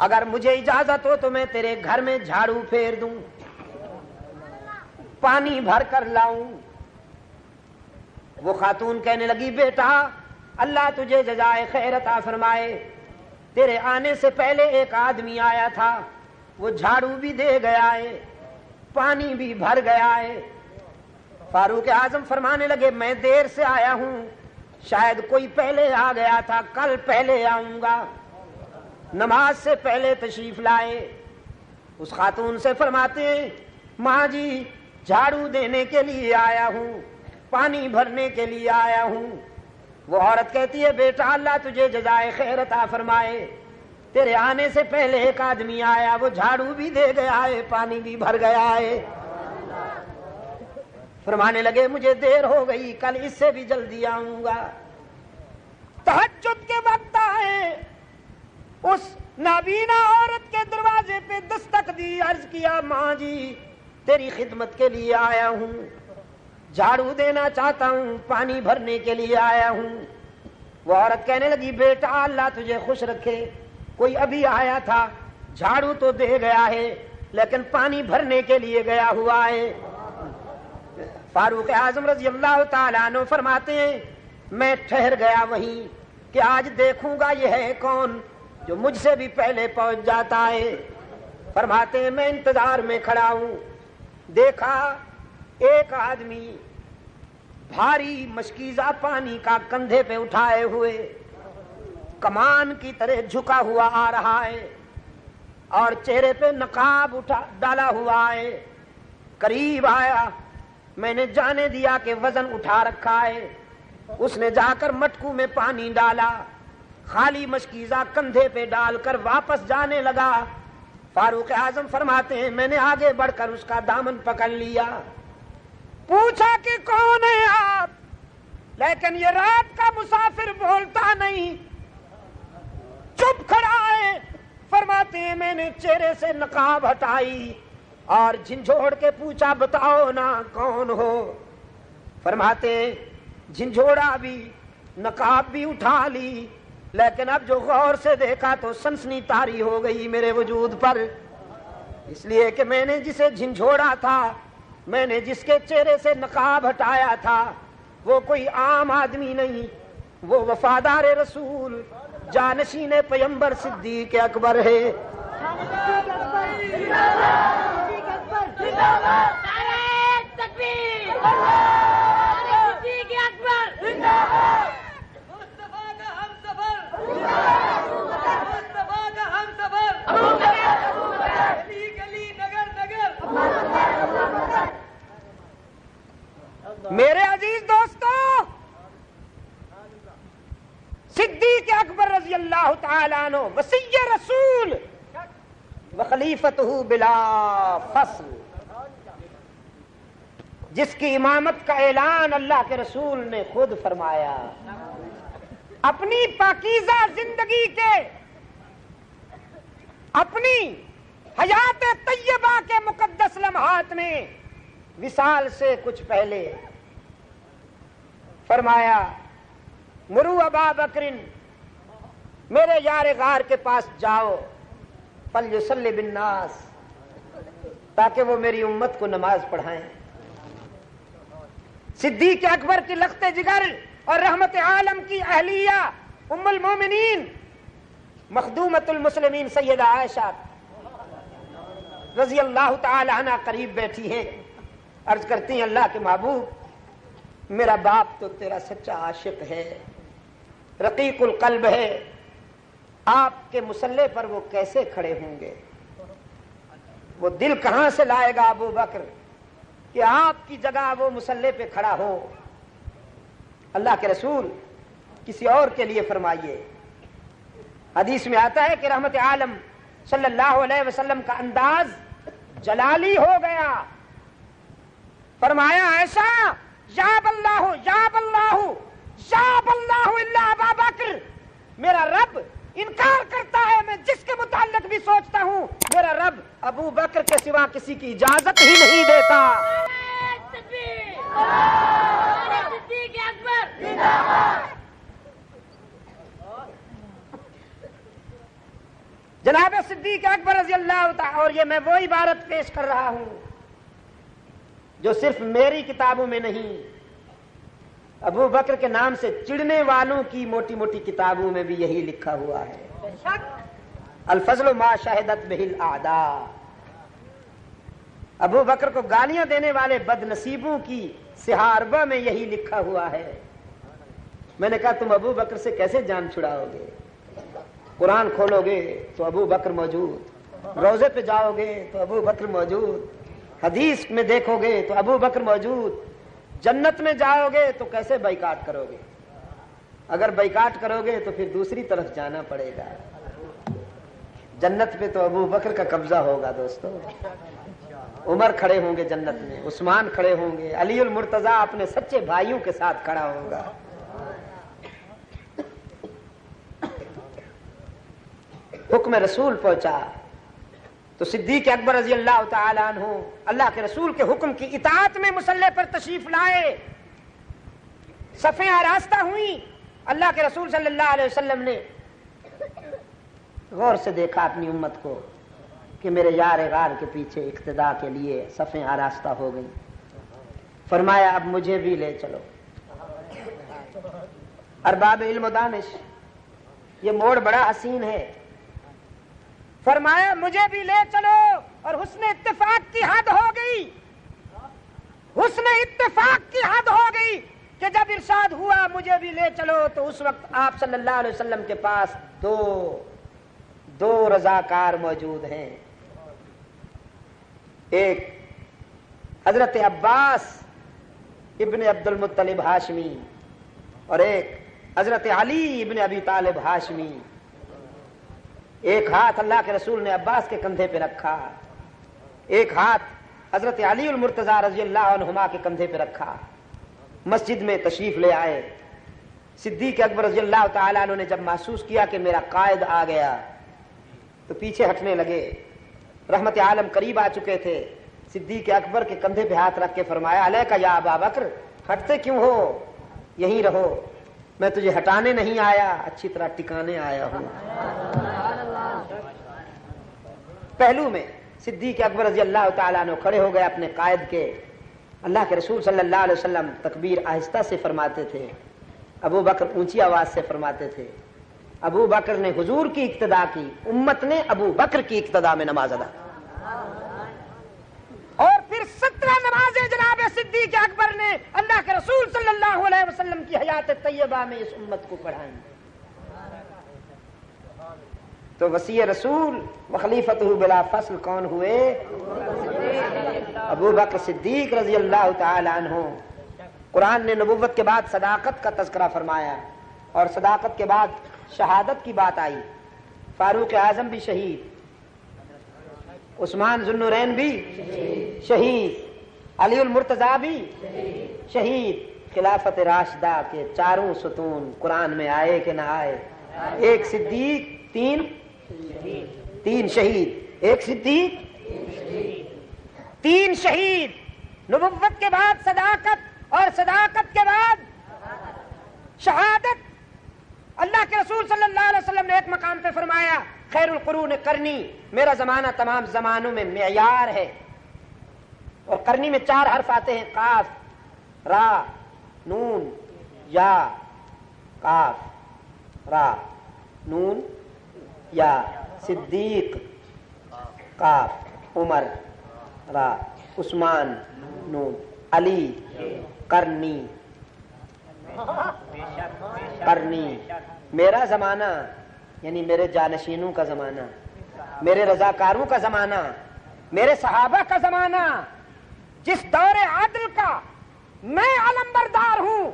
اگر مجھے اجازت ہو تو میں تیرے گھر میں جھاڑو پھیر دوں، پانی بھر کر لاؤں۔ وہ خاتون کہنے لگی بیٹا اللہ تجھے جزائے خیر عطا فرمائے، تیرے آنے سے پہلے ایک آدمی آیا تھا، وہ جھاڑو بھی دے گیا ہے، پانی بھی بھر گیا ہے۔ فاروق اعظم فرمانے لگے میں دیر سے آیا ہوں، شاید کوئی پہلے آ گیا تھا، کل پہلے آؤں گا، نماز سے پہلے تشریف لائے۔ اس خاتون سے فرماتے ہیں ماں جی جھاڑو دینے کے لیے آیا ہوں، پانی بھرنے کے لیے آیا ہوں۔ وہ عورت کہتی ہے بیٹا اللہ تجھے جزائے خیر عطا فرمائے، تیرے آنے سے پہلے ایک آدمی آیا، وہ جھاڑو بھی دے گیا ہے، پانی بھی بھر گیا ہے۔ فرمانے لگے مجھے دیر ہو گئی، کل اس سے بھی جلدی آؤں گا۔ تہجد کے وقت آئے، اس نابینا عورت کے دروازے پہ دستک دی، عرض کیا ماں جی تیری خدمت کے لیے آیا ہوں، جھاڑو دینا چاہتا ہوں، پانی بھرنے کے لیے آیا ہوں۔ وہ عورت کہنے لگی بیٹا اللہ تجھے خوش رکھے، کوئی ابھی آیا تھا، جھاڑو تو دے گیا ہے لیکن پانی بھرنے کے لیے گیا ہوا ہے۔ فاروق اعظم رضی اللہ تعالیٰ عنہ فرماتے ہیں میں ٹھہر گیا وہیں کہ آج دیکھوں گا یہ ہے کون جو مجھ سے بھی پہلے پہنچ جاتا ہے۔ فرماتے ہیں میں انتظار میں کھڑا ہوں، دیکھا ایک آدمی بھاری مشکیزہ پانی کا کندھے پہ اٹھائے ہوئے کمان کی طرح جھکا ہوا آ رہا ہے اور چہرے پہ نقاب ڈالا ہوا ہے۔ قریب آیا، میں نے جانے دیا کہ وزن اٹھا رکھا ہے، اس نے جا کر مٹکو میں پانی ڈالا، خالی مشکیزہ کندھے پہ ڈال کر واپس جانے لگا۔ فاروق اعظم فرماتے ہیں میں نے آگے بڑھ کر اس کا دامن پکڑ لیا، پوچھا کہ کون ہے آپ، لیکن یہ رات کا مسافر بولتا نہیں، چپ کھڑا ہے۔ فرماتے ہیں میں نے چہرے سے نقاب ہٹائی اور جھنجھوڑ کے پوچھا بتاؤ نا کون ہو۔ فرماتے ہیں جھنجھوڑا بھی نقاب بھی اٹھا لی، لیکن اب جو غور سے دیکھا تو سنسنی طاری ہو گئی میرے وجود پر، اس لیے کہ میں نے جسے جھنجھوڑا تھا، میں نے جس کے چہرے سے نقاب ہٹایا تھا، وہ کوئی عام آدمی نہیں، وہ وفادار رسول جانشین پیمبر صدیق اکبر ہے۔ میرے عزیز دوستو، صدیق اکبر رضی اللہ تعالیٰ عنہ وصی رسول وخلیفتہ بلا فصل، جس کی امامت کا اعلان اللہ کے رسول نے خود فرمایا، اپنی پاکیزہ زندگی کے، اپنی حیات طیبہ کے مقدس لمحات میں وصال سے کچھ پہلے فرمایا مرو ابا بکرن، میرے یار غار کے پاس جاؤ، فلیصلی بالناس، تاکہ وہ میری امت کو نماز پڑھائیں۔ صدیق اکبر کی لخت جگر اور رحمت عالم کی اہلیہ ام المومنین مخدومۃ المسلمین سیدہ عائشہ رضی اللہ تعالی عنہ قریب بیٹھی ہیں، عرض کرتی ہیں اللہ کے محبوب، میرا باپ تو تیرا سچا عاشق ہے، رقیق القلب ہے، آپ کے مصلے پر وہ کیسے کھڑے ہوں گے؟ وہ دل کہاں سے لائے گا ابو بکر کہ آپ کی جگہ وہ مصلے پہ کھڑا ہو؟ اللہ کے رسول کسی اور کے لیے فرمائیے۔ حدیث میں آتا ہے کہ رحمت عالم صلی اللہ علیہ وسلم کا انداز جلالی ہو گیا، فرمایا ایسا یاب اللہ یاب اللہ یاب اللہ الا ابا بکر، میرا رب انکار کرتا ہے میں جس کے متعلق بھی سوچتا ہوں، میرا رب ابو بکر کے سوا کسی کی اجازت ہی نہیں دیتا۔ جناب صدیق اکبر رضی اللہ تعالی، اور یہ میں وہ عبارت پیش کر رہا ہوں جو صرف میری کتابوں میں نہیں، ابو بکر کے نام سے چڑھنے والوں کی موٹی موٹی کتابوں میں بھی یہی لکھا ہوا ہے، الفضل ما شہدت بہ الاعداء۔ ابو بکر کو گالیاں دینے والے بد نصیبوں کی سہاربہ میں یہی لکھا ہوا ہے۔ میں نے کہا تم ابو بکر سے کیسے جان چھڑاؤ گے؟ قرآن کھولو گے تو ابو بکر موجود، روزے پہ جاؤ گے تو ابو بکر موجود، حدیث میں دیکھو گے تو ابو بکر موجود، جنت میں جاؤ گے تو کیسے بائیکاٹ کرو گے؟ اگر بائیکاٹ کرو گے تو پھر دوسری طرف جانا پڑے گا، جنت پہ تو ابو بکر کا قبضہ ہوگا دوستو۔ عمر کھڑے ہوں گے جنت میں، عثمان کھڑے ہوں گے، علی المرتضیٰ اپنے سچے بھائیوں کے ساتھ کھڑا ہوگا۔ حکم رسول پہنچا تو صدیق اکبر رضی اللہ تعالی عنہ اللہ کے رسول کے حکم کی اطاعت میں مصلی پر تشریف لائے، صفیں آراستہ ہوئیں۔ اللہ کے رسول صلی اللہ علیہ وسلم نے غور سے دیکھا اپنی امت کو کہ میرے یار غار کے پیچھے اقتداء کے لیے صفیں آراستہ ہو گئیں، فرمایا اب مجھے بھی لے چلو۔ ارباب علم و دانش، یہ موڑ بڑا حسین ہے، فرمایا مجھے بھی لے چلو، اور حسن اتفاق کی حد ہو گئی، حسن اتفاق کی حد ہو گئی کہ جب ارشاد ہوا مجھے بھی لے چلو تو اس وقت آپ صلی اللہ علیہ وسلم کے پاس دو رضاکار موجود ہیں، ایک حضرت عباس ابن عبد المطلب ہاشمی اور ایک حضرت علی ابن ابی طالب ہاشمی۔ ایک ہاتھ اللہ کے رسول نے عباس کے کندھے پہ رکھا، ایک ہاتھ حضرت علی المرتضیٰ رضی اللہ عنہما کے کندھے پہ رکھا، مسجد میں تشریف لے آئے۔ صدیق اکبر رضی اللہ تعالیٰ عنہ نے جب محسوس کیا کہ میرا قائد آ گیا تو پیچھے ہٹنے لگے، رحمت عالم قریب آ چکے تھے، صدیق اکبر کے کندھے پہ ہاتھ رکھ کے فرمایا علیکہ یا ابا بکر، ہٹتے کیوں ہو؟ یہیں رہو، میں تجھے ہٹانے نہیں آیا، اچھی طرح ٹکانے آیا ہوں۔ پہلو میں صدیق اکبر رضی اللہ تعالیٰ عنہ کھڑے ہو گئے اپنے قائد کے۔ اللہ کے رسول صلی اللہ علیہ وسلم تکبیر آہستہ سے فرماتے تھے، ابو بکر اونچی آواز سے فرماتے تھے۔ ابو بکر نے حضور کی اقتداء کی، امت نے ابو بکر کی اقتداء میں نماز ادا، اور پھر 17 نمازیں جناب صدیق اکبر نے اللہ کے رسول صلی اللہ علیہ وسلم کی حیات طیبہ میں اس امت کو پڑھائیں۔ تو وصی رسول و خلیفتہ بلا فصل کون ہوئے؟ ابو بکر صدیق رضی اللہ تعالی عنہ۔ قرآن نے نبوت کے بعد صداقت کا تذکرہ فرمایا، اور صداقت کے بعد شہادت کی بات آئی۔ فاروق اعظم بھی شہید، عثمان ذو النورین بھی شہید، علی المرتضیٰ بھی شہید۔ خلافت راشدہ کے چاروں ستون قرآن میں آئے کہ نہ آئے؟ ایک صدیق، تین شہید، ایک صدیق، تین شہید۔ نبوت کے بعد صداقت، اور صداقت کے بعد شہادت، حضور صلی اللہ علیہ وسلم نے ایک مقام پہ فرمایا خیر القرون کرنی، میرا زمانہ تمام زمانوں میں معیار ہے. اور کرنی میں 4 حرف آتے ہیں، قاف را نون یا، قاف را نون یا، صدیق قاف عمر را، عثمان نون، علی کرنی. کرنی میرا زمانہ یعنی میرے جانشینوں کا زمانہ، میرے رضاکاروں کا زمانہ، میرے صحابہ کا زمانہ، جس دور عدل کا میں علمبردار ہوں،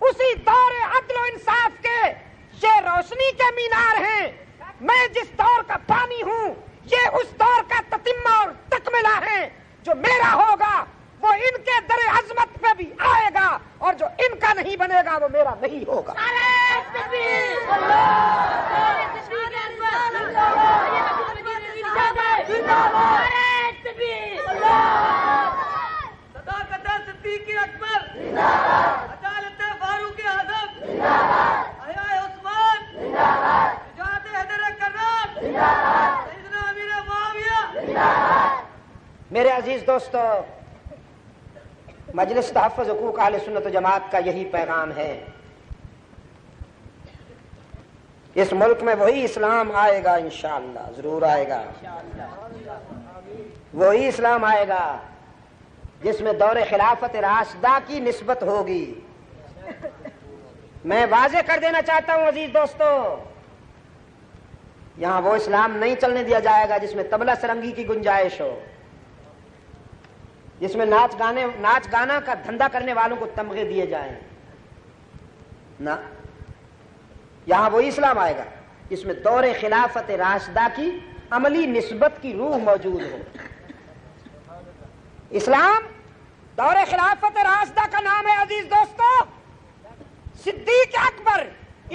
اسی دور عدل و انصاف کے یہ روشنی کے مینار ہیں. میں جس دور کا پانی ہوں یہ اس دور کا تتمہ اور تکملہ ہے. جو میرا ہوگا وہ ان کے در عظمت پہ بھی آئے گا، اور جو ان کا نہیں بنے گا وہ میرا نہیں ہوگا. صداقت صدیق اکبر، عدالت فاروق اعظم، حیاء عثمان، شجاعت حیدر کرار، سیدنا امیر معاویہ. میرے عزیز دوستو، مجلس تحفظ حقوق اہل سنت و جماعت کا یہی پیغام ہے. اس ملک میں وہی اسلام آئے گا، انشاءاللہ ضرور آئے گا. وہی اسلام آئے گا جس میں دور خلافت راشدہ کی نسبت ہوگی. میں واضح کر دینا چاہتا ہوں عزیز دوستو، یہاں وہ اسلام نہیں چلنے دیا جائے گا جس میں طبلہ سرنگی کی گنجائش ہو، جس میں ناچ گانا کا دھندا کرنے والوں کو تمغے دیے جائیں. نہ، یہاں وہی اسلام آئے گا جس میں دور خلافت راشدہ کی عملی نسبت کی روح موجود ہو. اسلام دور خلافت راشدہ کا نام ہے عزیز دوستو. صدیق اکبر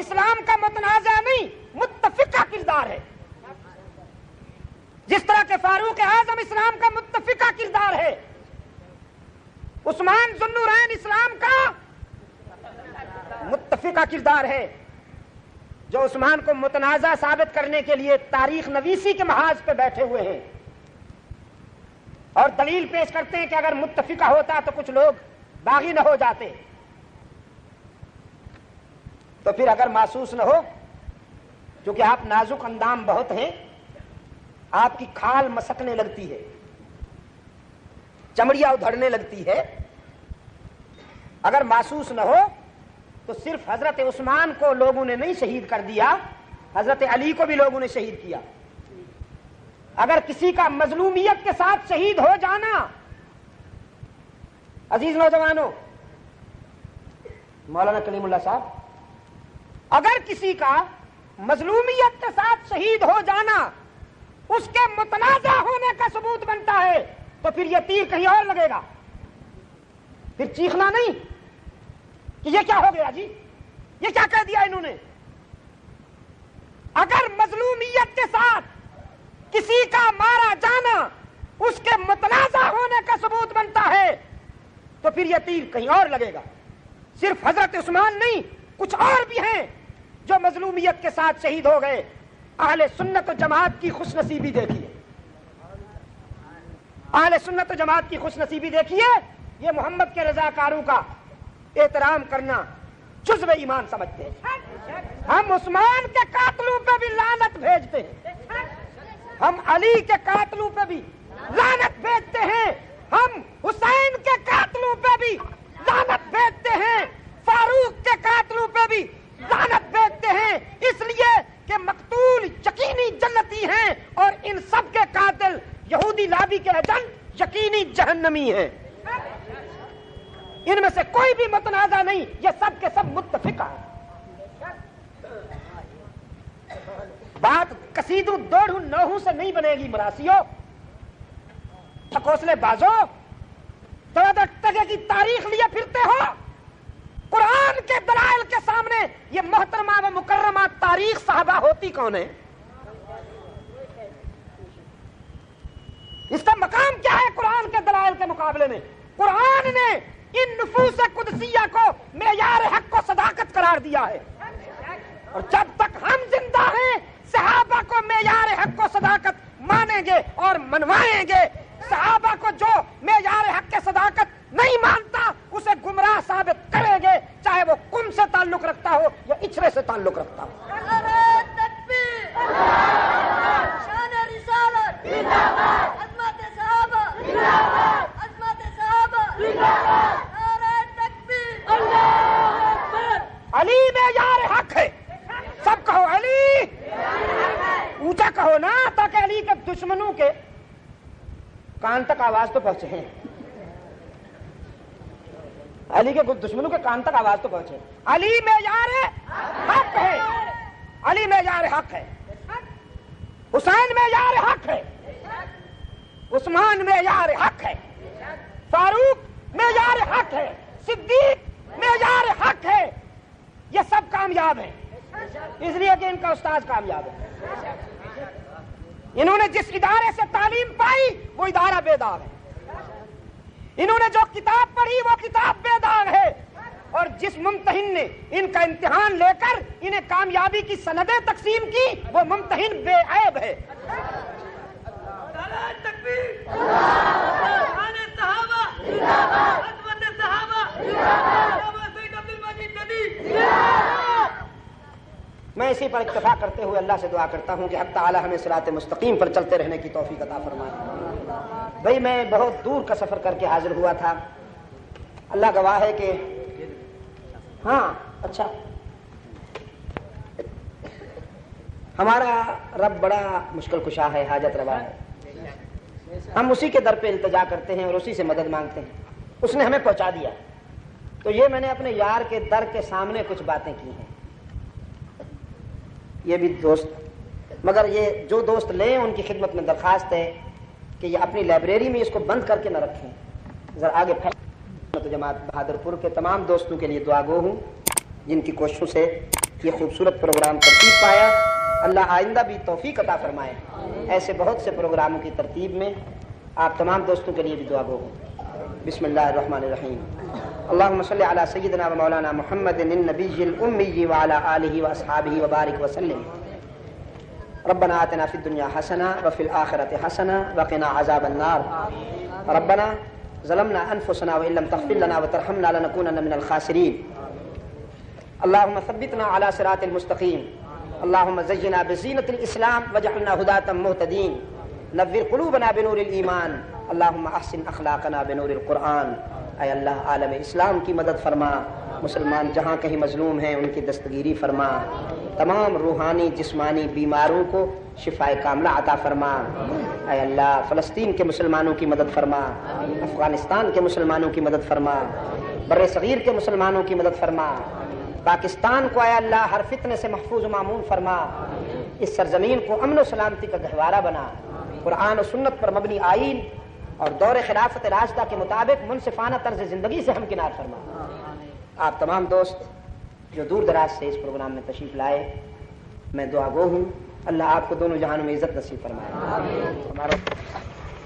اسلام کا متنازع نہیں، متفقہ کردار ہے. جس طرح کہ فاروق اعظم اسلام کا متفقہ کردار ہے، عثمان ذو النورین اسلام کا متفقہ کردار ہے. جو عثمان کو متنازع ثابت کرنے کے لیے تاریخ نویسی کے محاذ پہ بیٹھے ہوئے ہیں اور دلیل پیش کرتے ہیں کہ اگر متفقہ ہوتا تو کچھ لوگ باغی نہ ہو جاتے. تو پھر اگر محسوس نہ ہو، کیونکہ آپ نازک اندام بہت ہیں، آپ کی کھال مسکنے لگتی ہے، چمڑیاں ادھڑنے لگتی ہے، اگر محسوس نہ ہو تو صرف حضرت عثمان کو لوگوں نے نہیں شہید کر دیا، حضرت علی کو بھی لوگوں نے شہید کیا. اگر کسی کا مظلومیت کے ساتھ شہید ہو جانا، عزیز نوجوانوں، مولانا کلیم اللہ صاحب، اگر کسی کا مظلومیت کے ساتھ شہید ہو جانا اس کے متنازع ہونے کا ثبوت بنتا ہے، تو پھر یہ تیر کہیں اور لگے گا. پھر چیخنا نہیں کہ یہ کیا ہو گیا جی، یہ کیا کہہ دیا انہوں نے. اگر مظلومیت کے ساتھ کسی کا مارا جانا اس کے متنازع ہونے کا ثبوت بنتا ہے تو پھر یہ تیر کہیں اور لگے گا. صرف حضرت عثمان نہیں، کچھ اور بھی ہیں جو مظلومیت کے ساتھ شہید ہو گئے. اہل سنت و جماعت کی خوش نصیبی دیکھیے، اہل سنت و جماعت کی خوش نصیبی دیکھیے. یہ محمد کے رضاکاروں کا احترام کرنا جزو ایمان سمجھتے ہیں. ہم عثمان کے قاتلوں پہ بھی لعنت بھیجتے ہیں، ہم علی کے قاتلوں پہ بھی لعنت بھیجتے ہیں، ہم حسین کے قاتلوں پہ بھی لعنت بھیجتے ہیں، فاروق کے قاتلوں پہ بھی لعنت بھیجتے ہیں، اس لیے کہ مقتول یقینی جنتی ہیں اور ان سب کے قاتل یہودی لابی کے ایجنٹ یقینی جہنمی ہیں. ان میں سے کوئی بھی متنازع نہیں، یہ سب کے سب متفقہ ہیں. بات کسیدوں دوڑوں نوہوں سے نہیں بنے گی مراسیوں، ٹھکوسلے بازو، تگے کی تاریخ لیے پھرتے ہو. قرآن کے دلائل کے سامنے یہ محترمہ و مکرمہ تاریخ صحابہ ہوتی کون ہے؟ اس کا مقام کیا ہے قرآن کے دلائل کے مقابلے میں؟ قرآن نے ان نفوس قدسیہ کو معیار حق و صداقت قرار دیا ہے، اور جب تک ہم منوائیں گے اور منوائیں گے. صحابہ کو جو معیار حق کے صداقت نہیں مانتا اسے گمراہ ثابت کریں گے، چاہے وہ قم سے تعلق رکھتا ہو یا اچھرے سے تعلق رکھتا ہو. شان رسالت عظمت صحابہ عظمت صحابہ نعرہ تکبیر اللہ اکبر. علی معیار حق ہے، سب کہو علی، اونچا کہو نا تاکہ علی کے دشمنوں کے کان تک آواز تو پہنچے، علی کے دشمنوں کے کان تک آواز تو پہنچے. علی معیار حق ہے، علی معیار حق ہے، حسین معیار حق ہے، عثمان معیار حق ہے، فاروق معیار حق ہے، صدیق معیار حق ہے. یہ سب کامیاب ہیں اس لیے کہ ان کا استاد کامیاب ہے. انہوں نے جس ادارے سے تعلیم پائی وہ ادارہ بے داغ ہے. انہوں نے جو کتاب پڑھی وہ کتاب بے داغ ہے. اور جس ممتحن نے ان کا امتحان لے کر انہیں کامیابی کی سندیں تقسیم کی وہ ممتحن بے عیب ہے. نعرہ تکبیر شان صحابہ عظمت صحابہ علامہ سید عبد المجید ندی. میں اسی پر اکتفا کرتے ہوئے اللہ سے دعا کرتا ہوں کہ حق تعالی ہمیں صراط مستقیم پر چلتے رہنے کی توفیق عطا فرمائے. بھئی میں بہت دور کا سفر کر کے حاضر ہوا تھا. اللہ گواہ ہے کہ ہاں اچھا ہمارا رب بڑا مشکل کشا ہے، حاجت روا ہے. ہم اسی کے در پہ التجا کرتے ہیں اور اسی سے مدد مانگتے ہیں. اس نے ہمیں پہنچا دیا. تو یہ میں نے اپنے یار کے در کے سامنے کچھ باتیں کی ہیں. یہ بھی دوست، مگر یہ جو دوست لیں ان کی خدمت میں درخواست ہے کہ یہ اپنی لائبریری میں اس کو بند کر کے نہ رکھیں، ذرا آگے پھیل. جماعت بہادر پور کے تمام دوستوں کے لیے دعا گو ہوں جن کی کوششوں سے یہ خوبصورت پروگرام ترتیب پایا. اللہ آئندہ بھی توفیق عطا فرمائے. ایسے بہت سے پروگراموں کی ترتیب میں آپ تمام دوستوں کے لیے بھی دعا گو ہوں. بسم اللہ الرحمن الرحیم. اللهم صل على سيدنا ومولانا محمد النبي الأمي وعلى آله وأصحابه وبارك وسلم. ربنا آتنا في الدنيا حسنة وفي الآخرة حسنة وقنا عذاب النار. ربنا ظلمنا أنفسنا وإن لم تغفر لنا وترحمنا لنكونن من الخاسرين. اللهم ثبتنا على صراط المستقيم. اللهم زينا بزينة الإسلام واجعلنا هداة مهتدين. نور قلوبنا بنور الإيمان. اللهم أحسن أخلاقنا بنور القرآن. اے اللہ عالم اسلام کی مدد فرما. مسلمان جہاں کہیں مظلوم ہیں ان کی دستگیری فرما. تمام روحانی جسمانی بیماروں کو شفائے کاملہ عطا فرما. اے اللہ فلسطین کے مسلمانوں کی مدد فرما. افغانستان کے مسلمانوں کی مدد فرما. بر صغیر کے مسلمانوں کی مدد فرما. پاکستان کو اے اللہ ہر فتنے سے محفوظ و معمون فرما. اس سرزمین کو امن و سلامتی کا گہوارہ بنا. قرآن و سنت پر مبنی آئین اور دور خلافت راشدہ کے مطابق منصفانہ طرز زندگی سے ہمکنار فرما. آپ تمام دوست جو دور دراز سے اس پروگرام میں تشریف لائے میں دعا گو ہوں. اللہ آپ کو دونوں جہانوں میں عزت نصیب فرمائے.